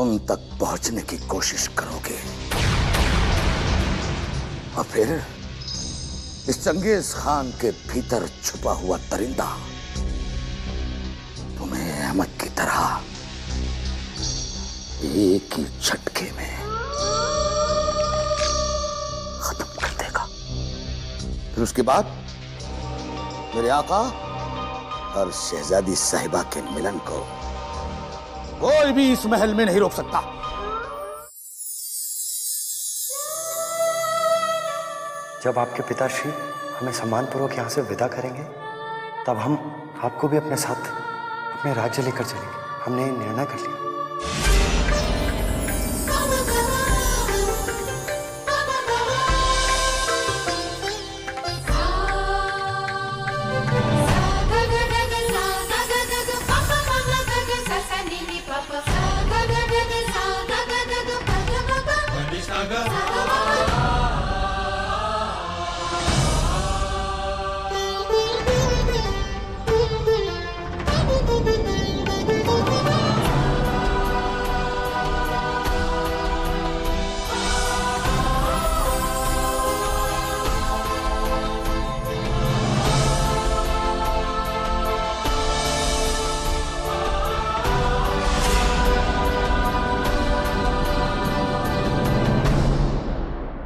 उन तक पहुंचने की कोशिश करोगे और फिर इस चंगेज खान के भीतर छुपा हुआ दरिंदा तुम्हें अहमद की तरह एक ही झटके में खत्म कर देगा। फिर उसके बाद मेरे आका और शहजादी साहिबा के मिलन को कोई भी इस महल में नहीं रोक सकता। जब आपके पिताश्री हमें सम्मानपूर्वक यहाँ से विदा करेंगे, तब हम आपको भी अपने साथ अपने राज्य लेकर चलेंगे। हमने निर्णय कर लिया।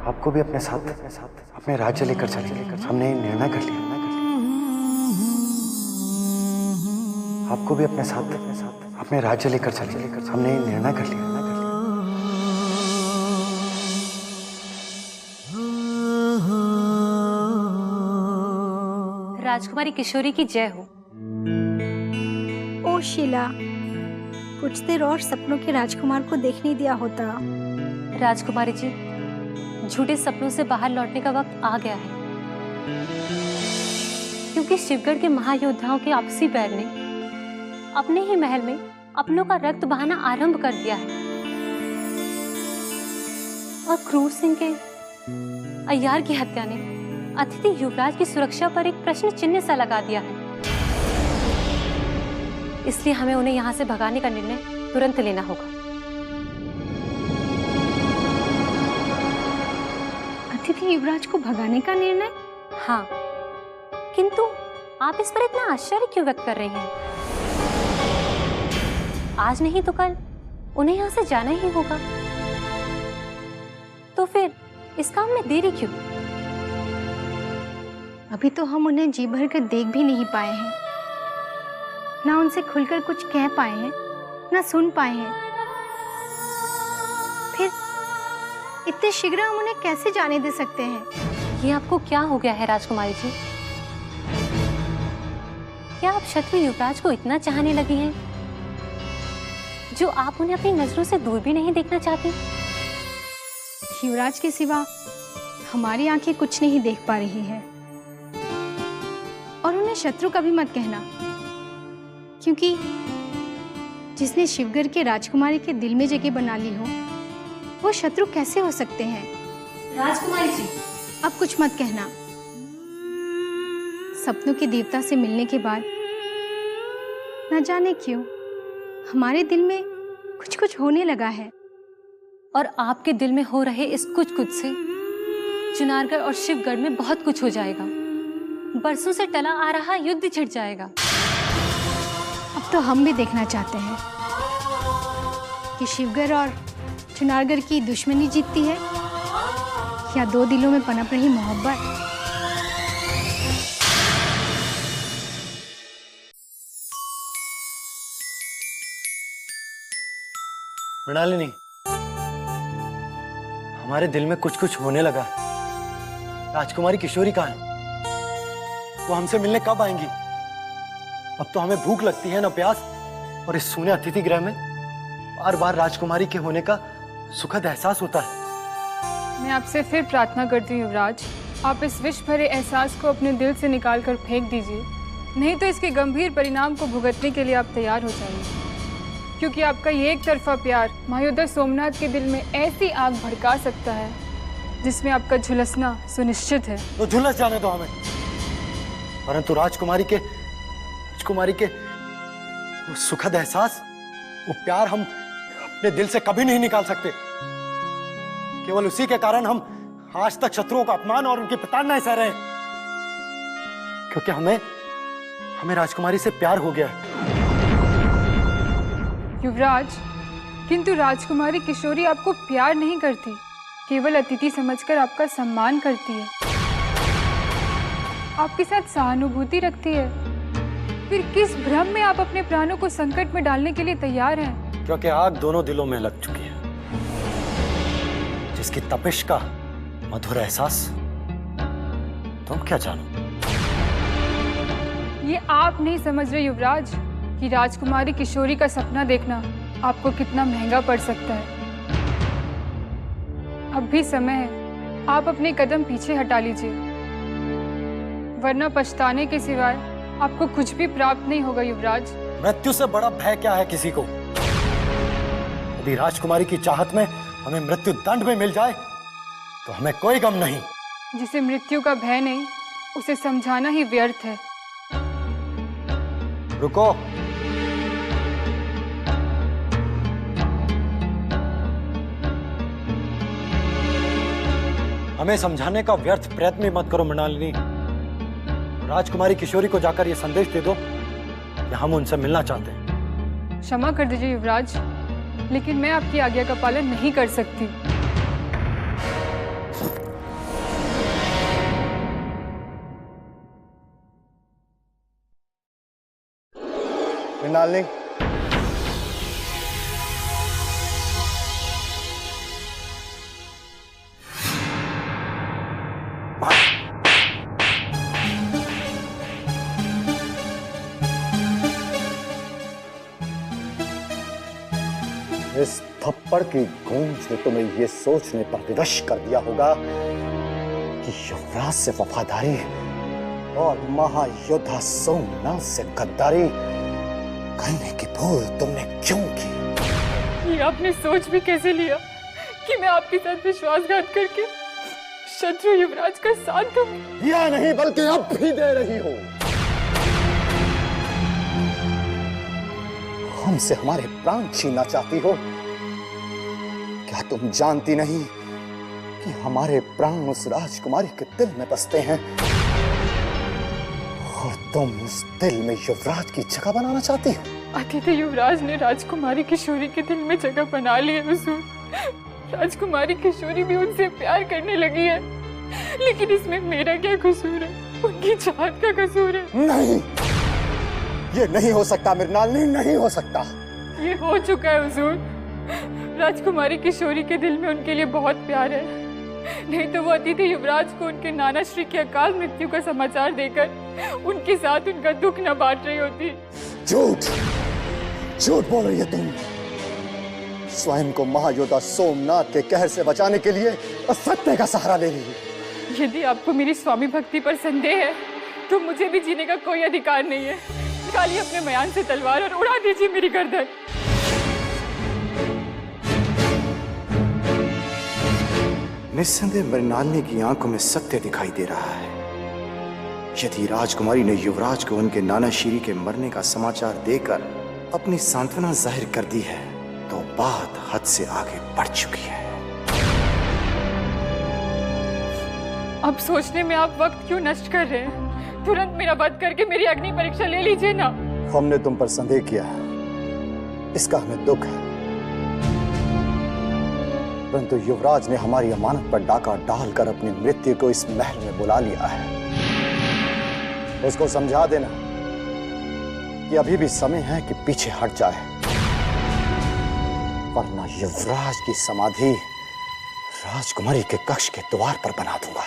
आपको भी अपने साथ अपने राज्य लेकर चलेंगे। हमने निर्णय कर लिया। आपको भी अपने साथ अपने राज्य लेकर चलेंगे। हमने निर्णय कर लिया। राजकुमारी किशोरी की जय हो। ओ शीला, कुछ देर और सपनों के राजकुमार को देखने दिया होता। राजकुमारी जी, झूठे सपनों से बाहर लौटने का वक्त आ गया है, क्योंकि शिवगढ़ के महायोद्धाओं के आपसी बैर ने अपने ही महल में अपनों का रक्त बहाना आरंभ कर दिया है और क्रूर सिंह के अय्यार की हत्या ने अतिथि युवराज की सुरक्षा पर एक प्रश्न चिन्ह सा लगा दिया है। इसलिए हमें उन्हें यहाँ से भगाने का निर्णय तुरंत लेना होगा। अतिथि युवराज को भगाने का निर्णय? हाँ, किंतु आप इस पर इतना आश्चर्य क्यों व्यक्त कर रही हैं? आज नहीं तो कल उन्हें यहाँ से जाना ही होगा, तो फिर इस काम में देरी क्यों? अभी तो हम उन्हें जी भर कर देख भी नहीं पाए हैं, ना उनसे खुलकर कुछ कह पाए हैं, ना सुन पाए हैं। फिर इतने शीघ्र हम उन्हें कैसे जाने दे सकते हैं? ये आपको क्या हो गया है राजकुमारी जी? क्या आप शत्रु युवराज को इतना चाहने लगी हैं जो आप उन्हें अपनी नजरों से दूर भी नहीं देखना चाहती? युवराज के सिवा हमारी आंखें कुछ नहीं देख पा रही है, और उन्हें शत्रु का भी मत कहना, क्योंकि जिसने शिवगढ़ के राजकुमारी के दिल में जगह बना ली हो, वो शत्रु कैसे हो सकते हैं? राजकुमारी जी, अब कुछ मत कहना। सपनों के देवता से मिलने के बाद न जाने क्यों हमारे दिल में कुछ कुछ होने लगा है। और आपके दिल में हो रहे इस कुछ कुछ से चुनारगढ़ और शिवगढ़ में बहुत कुछ हो जाएगा। बरसों से टला आ रहा युद्ध छिड़ जाएगा। अब तो हम भी देखना चाहते हैं कि शिवगढ़ और चुनारगढ़ की दुश्मनी जीतती है या दो दिलों में पनप रही मोहब्बत। मृणालिनी, हमारे दिल में कुछ कुछ होने लगा। राजकुमारी किशोरी कहाँ है? वो हमसे मिलने कब आएंगी? अब तो हमें भूख लगती है ना प्यास, और इस सूने अतिथि गृह में बार बार राजकुमारी के होने का सुखद एहसास होता है। मैं आपसे फिर प्रार्थना करती हूँ युवराज, आप इस विष भरे एहसास को अपने दिल से निकाल कर फेंक दीजिए, नहीं तो इसके गंभीर परिणाम को भुगतने के लिए आप तैयार हो जाइए। क्योंकि आपका ये एक तरफा प्यार महायोद्धा सोमनाथ के दिल में ऐसी आग भड़का सकता है जिसमें आपका झुलसना सुनिश्चित है। तो झुलस जाने दो हमें, परंतु राजकुमारी के वो सुखद एहसास, वो प्यार हम अपने दिल से कभी नहीं निकाल सकते। केवल उसी के कारण हम आज तक शत्रुओं का अपमान और उनकी प्रताड़नाएं सह रहे हैं, क्योंकि हमें राजकुमारी से प्यार हो गया है। युवराज, किंतु राजकुमारी किशोरी आपको प्यार नहीं करती, केवल अतिथि समझकर आपका सम्मान करती है, आपके साथ सहानुभूति रखती है। फिर किस भ्रम में आप अपने प्राणों को संकट में डालने के लिए तैयार हैं? क्योंकि आग दोनों दिलों में लग चुकी है, जिसकी तपिश का मधुर एहसास तुम क्या जानो। ये आप नहीं समझ रहे युवराज कि राजकुमारी किशोरी का सपना देखना आपको कितना महंगा पड़ सकता है। अब भी समय है, आप अपने कदम पीछे हटा लीजिए, वरना पछताने के सिवाय आपको कुछ भी प्राप्त नहीं होगा युवराज। मृत्यु से बड़ा भय क्या है किसी को? यदि राजकुमारी की चाहत में हमें मृत्यु दंड में मिल जाए तो हमें कोई गम नहीं। जिसे मृत्यु का भय नहीं, उसे समझाना ही व्यर्थ है। रुको, हमें समझाने का व्यर्थ प्रयत्न ही मत करो मृणालिनी। राजकुमारी किशोरी को जाकर यह संदेश दे दो कि हम उनसे मिलना चाहते हैं। क्षमा कर दीजिए युवराज, लेकिन मैं आपकी आज्ञा का पालन नहीं कर सकती। मृणालिनी, इस थप्पड़ की गूंज ने तुम्हें यह सोचने पर विवश कर दिया होगा कि युवराज से वफादारी और महायोद्धा सोमनाथ से गद्दारी करने की भूल तुमने क्यों की? ये आपने सोच भी कैसे लिया कि मैं आपके साथ विश्वासघात करके शत्रु युवराज का साथ दूंगी? या नहीं, बल्कि अब भी दे रही हो। हमसे हमारे प्राण छीनना चाहती हो? क्या तुम जानती नहीं कि हमारे प्राण उस राजकुमारी के दिल में बसते हैं और तुम उस दिल में युवराज की जगह बनाना चाहती हो? अतिथि युवराज ने राजकुमारी किशोरी के दिल में जगह बना ली है हुजूर। राजकुमारी किशोरी भी उनसे प्यार करने लगी है, लेकिन इसमें मेरा क्या कसूर है? उनकी चाहत का कसूर है। नहीं, ये नहीं हो सकता मृणालिनी, नहीं हो सकता। ये हो चुका है हुजूर। राजकुमारी किशोरी के दिल में उनके लिए बहुत प्यार है, नहीं तो वो अतिथि युवराज को उनके नाना श्री की अकाल मृत्यु का समाचार देकर उनके साथ उनका दुख न बांट रही होती। झूठ झूठ बोल रही है तुम। स्वयं को महायोद्धा सोमनाथ के कहर से बचाने के लिए असत्य का सहारा ले रही है। यदि आपको मेरी स्वामी भक्ति पर संदेह है तो मुझे भी जीने का कोई अधिकार नहीं है। निकालिए अपने मयान से तलवार और उड़ा दीजिए मेरी गर्दन। निस्संदेह मृणालिनी की आंखों में सत्य दिखाई दे रहा है। यदि राजकुमारी ने युवराज को उनके नाना श्री के मरने का समाचार देकर अपनी सांत्वना जाहिर कर दी है तो बात हद से आगे बढ़ चुकी है। अब सोचने में आप वक्त क्यों नष्ट कर रहे हैं? तुरंत मेरा वध करके मेरी अग्नि परीक्षा ले लीजिए ना। हमने तुम पर संदेह किया है, इसका हमें दुख है, परंतु युवराज ने हमारी अमानत पर डाका डालकर अपनी मृत्यु को इस महल में बुला लिया है। उसको समझा देना कि अभी भी समय है कि पीछे हट जाए, वरना युवराज की समाधि राजकुमारी के कक्ष के द्वार पर बना दूंगा।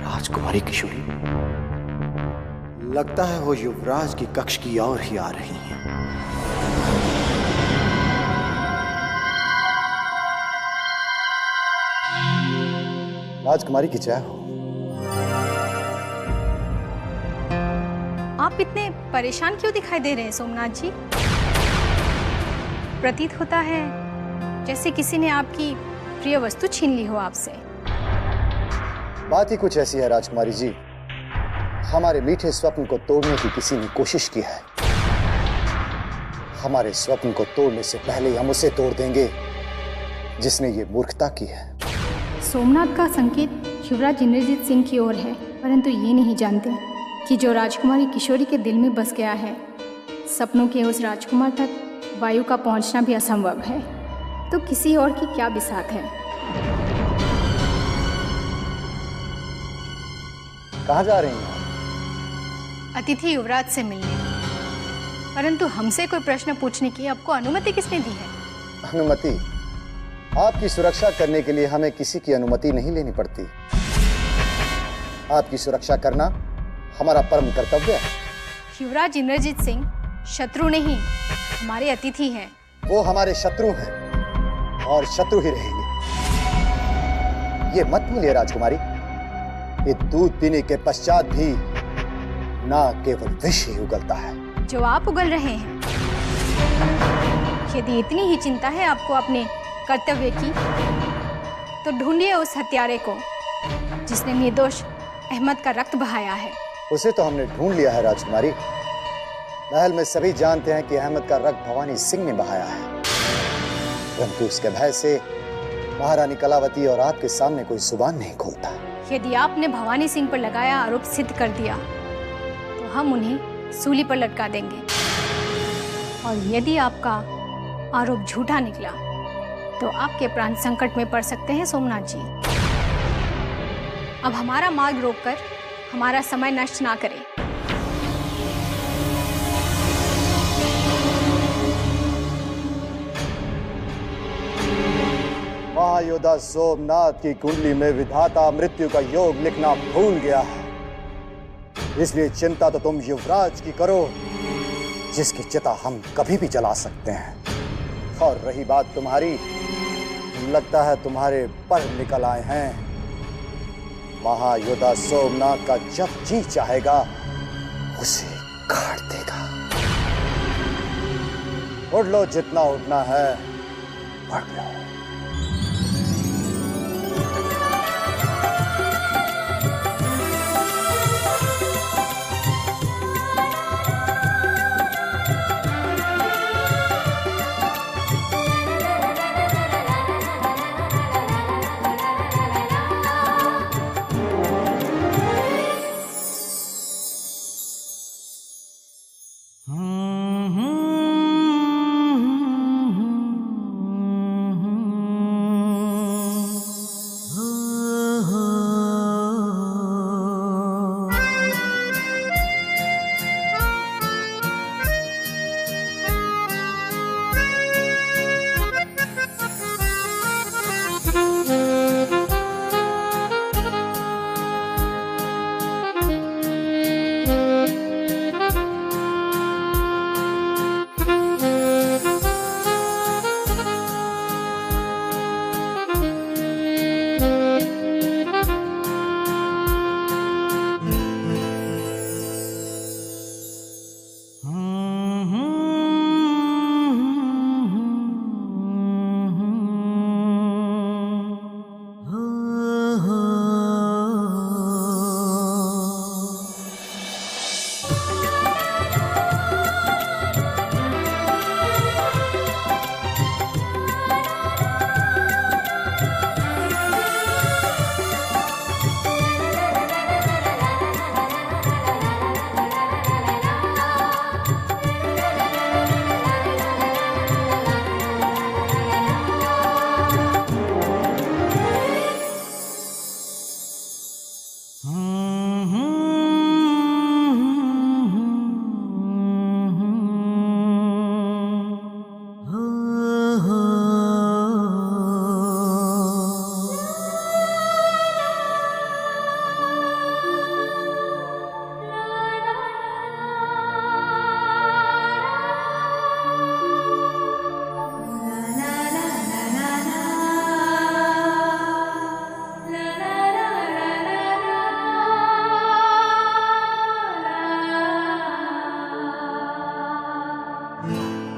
राजकुमारी किशोरी, लगता है वो युवराज की कक्ष की ओर ही आ रही है। राजकुमारी की जय हो। आप इतने परेशान क्यों दिखाई दे रहे हैं सोमनाथ जी? प्रतीत होता है जैसे किसी ने आपकी प्रिय वस्तु छीन ली हो आपसे। बात ही कुछ ऐसी है राजकुमारी जी, हमारे मीठे स्वप्न को तोड़ने की किसी ने कोशिश की है। हमारे स्वप्न को तोड़ने से पहले हम उसे तोड़ देंगे जिसने ये मूर्खता की है। सोमनाथ का संकेत युवराज इंद्रजीत सिंह की ओर है, परंतु ये नहीं जानते कि जो राजकुमारी किशोरी के दिल में बस गया है, सपनों के उस राजकुमार तक वायु का पहुंचना भी असंभव है। तो किसी और की क्या बिसात है? कहाँ जा रही हैं? अतिथि युवराज से मिलने, परंतु हमसे कोई प्रश्न पूछने की आपको अनुमति किसने दी है? अनुमति? आपकी सुरक्षा करने के लिए हमें किसी की अनुमति नहीं लेनी पड़ती। आपकी सुरक्षा करना हमारा परम कर्तव्य है। युवराज इंद्रजीत सिंह शत्रु नहीं, हमारे अतिथि हैं। वो हमारे शत्रु हैं और शत्रु ही रहेंगे। ये मत भूलिए राजकुमारी, ये दूध पीने के पश्चात भी ना केवल विष ही उगलता है। जो आप उगल रहे हैं, यदि इतनी ही चिंता है आपको अपने कर्तव्य की, तो ढूंढिए उस हत्यारे को जिसने निर्दोष अहमद का रक्त बहाया है। उसे तो हमने ढूंढ लिया है राजकुमारी। महल में सभी जानते हैं कि अहमद का रक्त भवानी सिंह ने बहाया है, परंतु उसके भय से महारानी कलावती और आपके सामने कोई जुबान नहीं खोलता। यदि आपने भवानी सिंह पर लगाया आरोप सिद्ध कर दिया तो हम उन्हें सूली पर लटका देंगे, और यदि आपका आरोप झूठा निकला तो आपके प्राण संकट में पड़ सकते हैं सोमनाथ जी। अब हमारा मार्ग रोककर हमारा समय नष्ट ना करें। महायोद्धा सोमनाथ की कुंडली में विधाता मृत्यु का योग लिखना भूल गया है, इसलिए चिंता तो तुम युवराज की करो, जिसकी चिता हम कभी भी जला सकते हैं। और रही बात तुम्हारी, लगता है तुम्हारे पर निकल आए हैं। महायोद्धा सोमनाथ का जब जी चाहेगा उसे काट देगा। उड़ लो, जितना उठना है उड़ लो।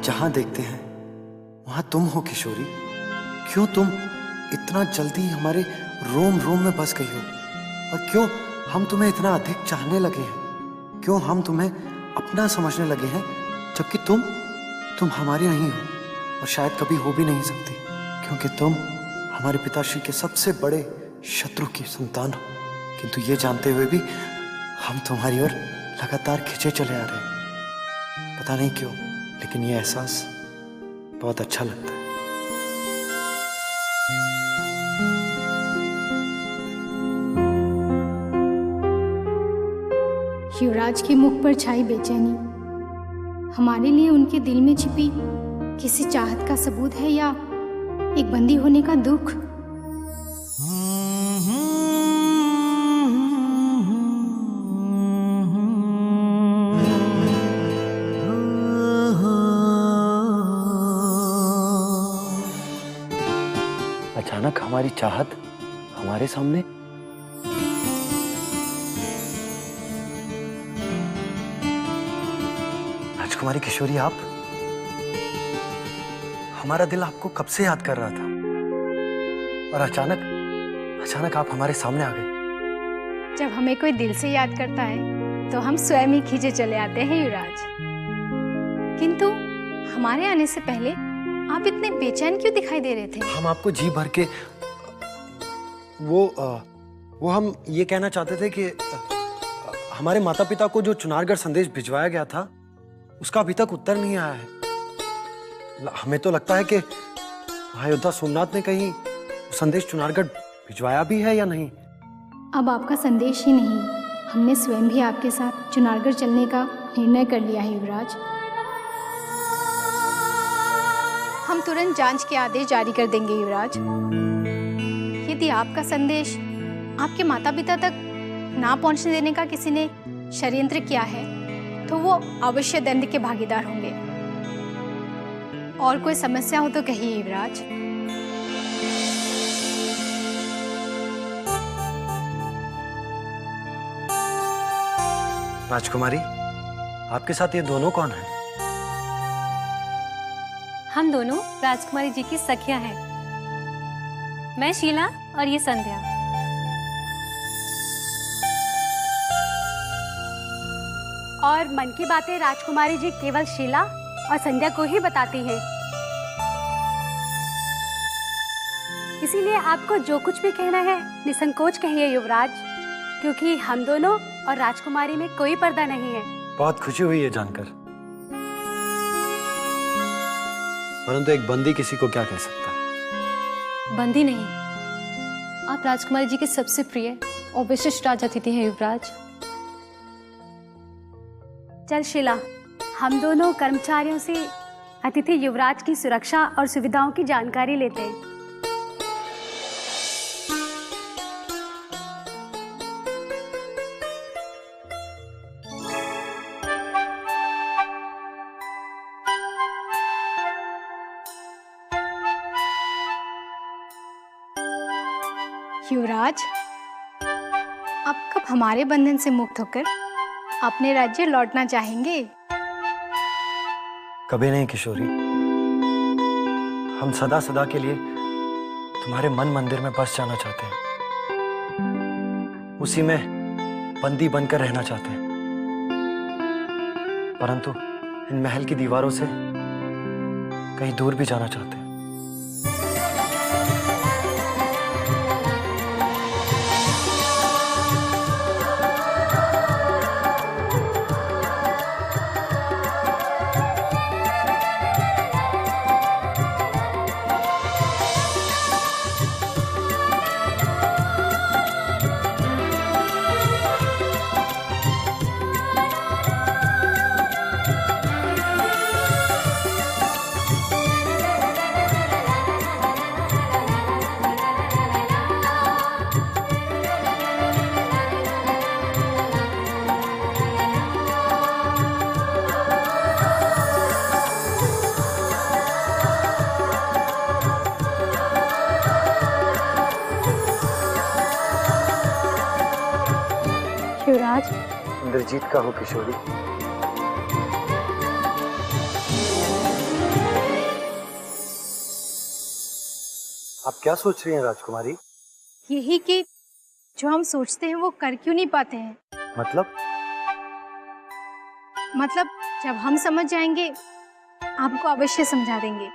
जहां देखते हैं वहां तुम हो किशोरी। क्यों तुम इतना जल्दी हमारे रोम रोम में बस गई हो, और क्यों हम तुम्हें इतना अधिक चाहने लगे हैं? क्यों हम तुम्हें अपना समझने लगे हैं, जबकि तुम हमारी नहीं हो और शायद कभी हो भी नहीं सकती, क्योंकि तुम हमारे पिताश्री के सबसे बड़े शत्रु की संतान हो। किंतु ये जानते हुए भी हम तुम्हारी ओर लगातार खिंचे चले आ रहे हैं। पता नहीं क्यों, लेकिन ये एहसास बहुत अच्छा लगता है। युवराज के मुख पर छाई बेचैनी हमारे लिए उनके दिल में छिपी किसी चाहत का सबूत है, या एक बंदी होने का दुख? अचानक हमारी चाहत हमारे सामने। राजकुमारी किशोरी, आप, हमारा दिल आपको कब से याद कर रहा था, और अचानक आप हमारे सामने आ गए। जब हमें कोई दिल से याद करता है तो हम स्वयं ही खींचे चले आते हैं युवराज। किंतु हमारे आने से पहले आप इतने बेचैन क्यों दिखाई दे रहे थे? हम आपको जी भर के वो हम ये कहना चाहते थे कि हमारे माता पिता को जो चुनारगढ़ संदेश भिजवाया गया था उसका अभी तक उत्तर नहीं आया है। हमें तो लगता है कि महायोद्धा सोमनाथ ने कहीं संदेश चुनारगढ़ भिजवाया भी है या नहीं। अब आपका संदेश ही नहीं, हमने स्वयं भी आपके साथ चुनारगढ़ चलने का निर्णय कर लिया है युवराज। हम तुरंत जांच के आदेश जारी कर देंगे युवराज। यदि आपका संदेश आपके माता पिता तक ना पहुंचने देने का किसी ने षड्यंत्र किया है तो वो अवश्य दंड के भागीदार होंगे। और कोई समस्या हो तो कहिए युवराज। राजकुमारी, आपके साथ ये दोनों कौन हैं? हम दोनों राजकुमारी जी की सखियां हैं। मैं शीला और ये संध्या। और मन की बातें राजकुमारी जी केवल शीला और संध्या को ही बताती हैं। इसीलिए आपको जो कुछ भी कहना है निसंकोच कहिए युवराज, क्योंकि हम दोनों और राजकुमारी में कोई पर्दा नहीं है। बहुत खुशी हुई है जानकर, परंतु एक बंदी किसी को क्या कह सकता है? बंदी नहीं, आप राजकुमारी जी के सबसे प्रिय और विशिष्ट राज अतिथि हैं युवराज। चल शीला, हम दोनों कर्मचारियों से अतिथि युवराज की सुरक्षा और सुविधाओं की जानकारी लेते हैं। युवराज, आप कब हमारे बंधन से मुक्त होकर अपने राज्य लौटना चाहेंगे? कभी नहीं किशोरी, हम सदा सदा के लिए तुम्हारे मन मंदिर में बस जाना चाहते हैं, उसी में बंदी बनकर रहना चाहते हैं, परंतु इन महल की दीवारों से कहीं दूर भी जाना चाहते हैं। युवराज, इंद्रजीत का हो किशोरी। क्या सोच रही हैं राजकुमारी? यही कि जो हम सोचते हैं वो कर क्यों नहीं पाते हैं। मतलब जब हम समझ जाएंगे आपको अवश्य समझा देंगे।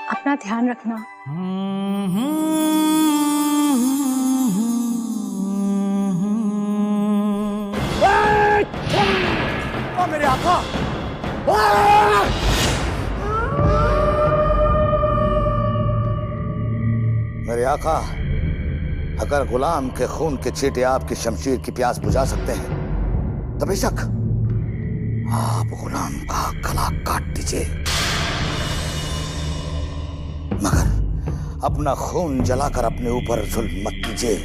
अपना ध्यान रखना। मेरे आका! मेरे आका, अगर गुलाम के खून के छींटे आपकी शमशीर की प्यास बुझा सकते हैं तो बेशक आप गुलाम का गला काट दीजिए, मगर अपना खून जलाकर अपने ऊपर जुल्म मत कीजिए,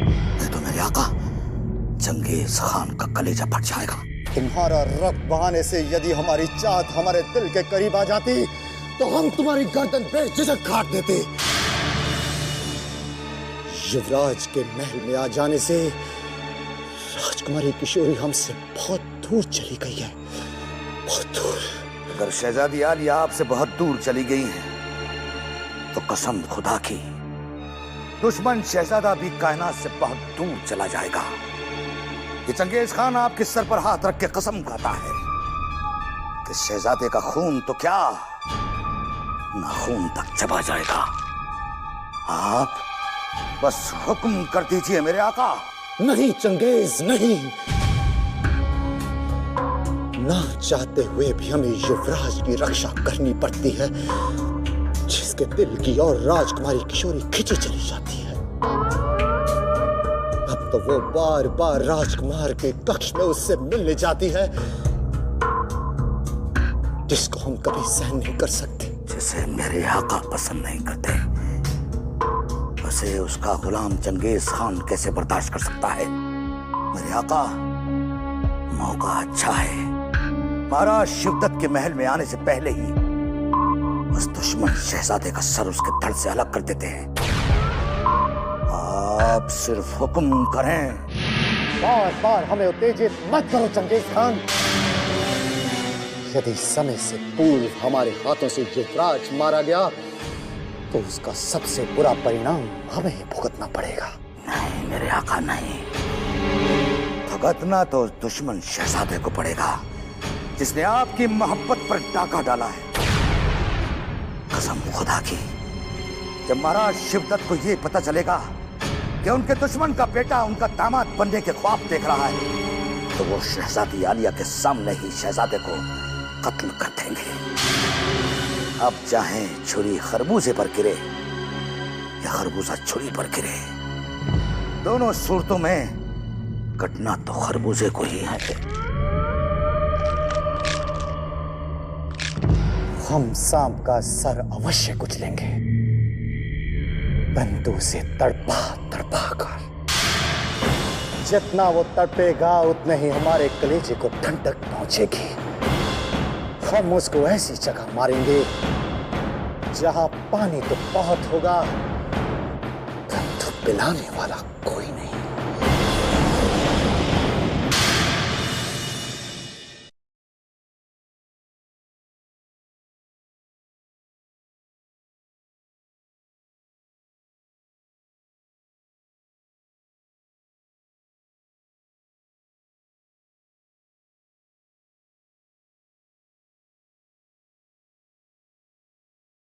नहीं तो मेरे आका चंगेज खान का कलेजा फट जाएगा। तुम्हारा रक्त बहाने से यदि हमारी चाहत हमारे दिल के करीब आ जाती तो हम तुम्हारी गर्दन बेझिझक काट देते। युवराज के महल में आ जाने से राजकुमारी किशोरी हमसे बहुत दूर चली गई है, बहुत दूर। अगर शहजादी आलिया आपसे बहुत दूर चली गई है तो कसम खुदा की दुश्मन शहजादा भी कायनात से बहुत दूर चला जाएगा। ये चंगेज खान आपके सर पर हाथ रख के कसम खाता है कि शहजादे का खून तो क्या नाखून तक चबा जाएगा। आप बस हुक्म कर दीजिए मेरे आका। नहीं चंगेज, नहीं। ना चाहते हुए भी हमें युवराज की रक्षा करनी पड़ती है, जिसके दिल की और राजकुमारी किशोरी खिंची चली जाती है। अब तो वो बार बार राजकुमार के कक्ष में उससे मिलने जाती है, जिसको हम कभी सहन नहीं कर सकते। जिसे मेरे आका पसंद नहीं करते उसे उसका गुलाम चंगेज खान कैसे बर्दाश्त कर सकता है। मेरे आका, मौका अच्छा है। महाराज शिवदत्त के महल में आने से पहले ही उस दुश्मन शहजादे का सर उसके धड़ से अलग कर देते हैं। आप सिर्फ हुक्म करें। बार बार हमें उत्तेजित मत करो चंगेज खान। यदि समय से पूर्व हमारे हाथों से युवराज मारा गया तो उसका सबसे बुरा परिणाम हमें ही भुगतना पड़ेगा। नहीं मेरे आका, नहीं। भुगतना तो उस दुश्मन शहजादे को पड़ेगा जिसने आपकी मोहब्बत पर डाका डाला है। कसम खुदा की, जब महाराज शिवदत्त को यह पता चलेगा कि उनके दुश्मन का बेटा उनका दामाद बनने के ख्वाब देख रहा है तो वो शहजादी आलिया के सामने ही शहजादे को कत्ल कर देंगे। अब चाहे छुरी खरबूजे पर गिरे या खरबूजा छुरी पर गिरे, दोनों सूरतों में कटना तो खरबूजे को ही है। हम सांप का सर अवश्य कुचलेंगे, बंदूक से तड़पा तड़पा कर। जितना वो तड़पेगा उतने ही हमारे कलेजे को ठंडक पहुंचेगी। हम उसको ऐसी जगह मारेंगे जहां पानी तो बहुत होगा, परंतु पिलाने वाला कोई नहीं।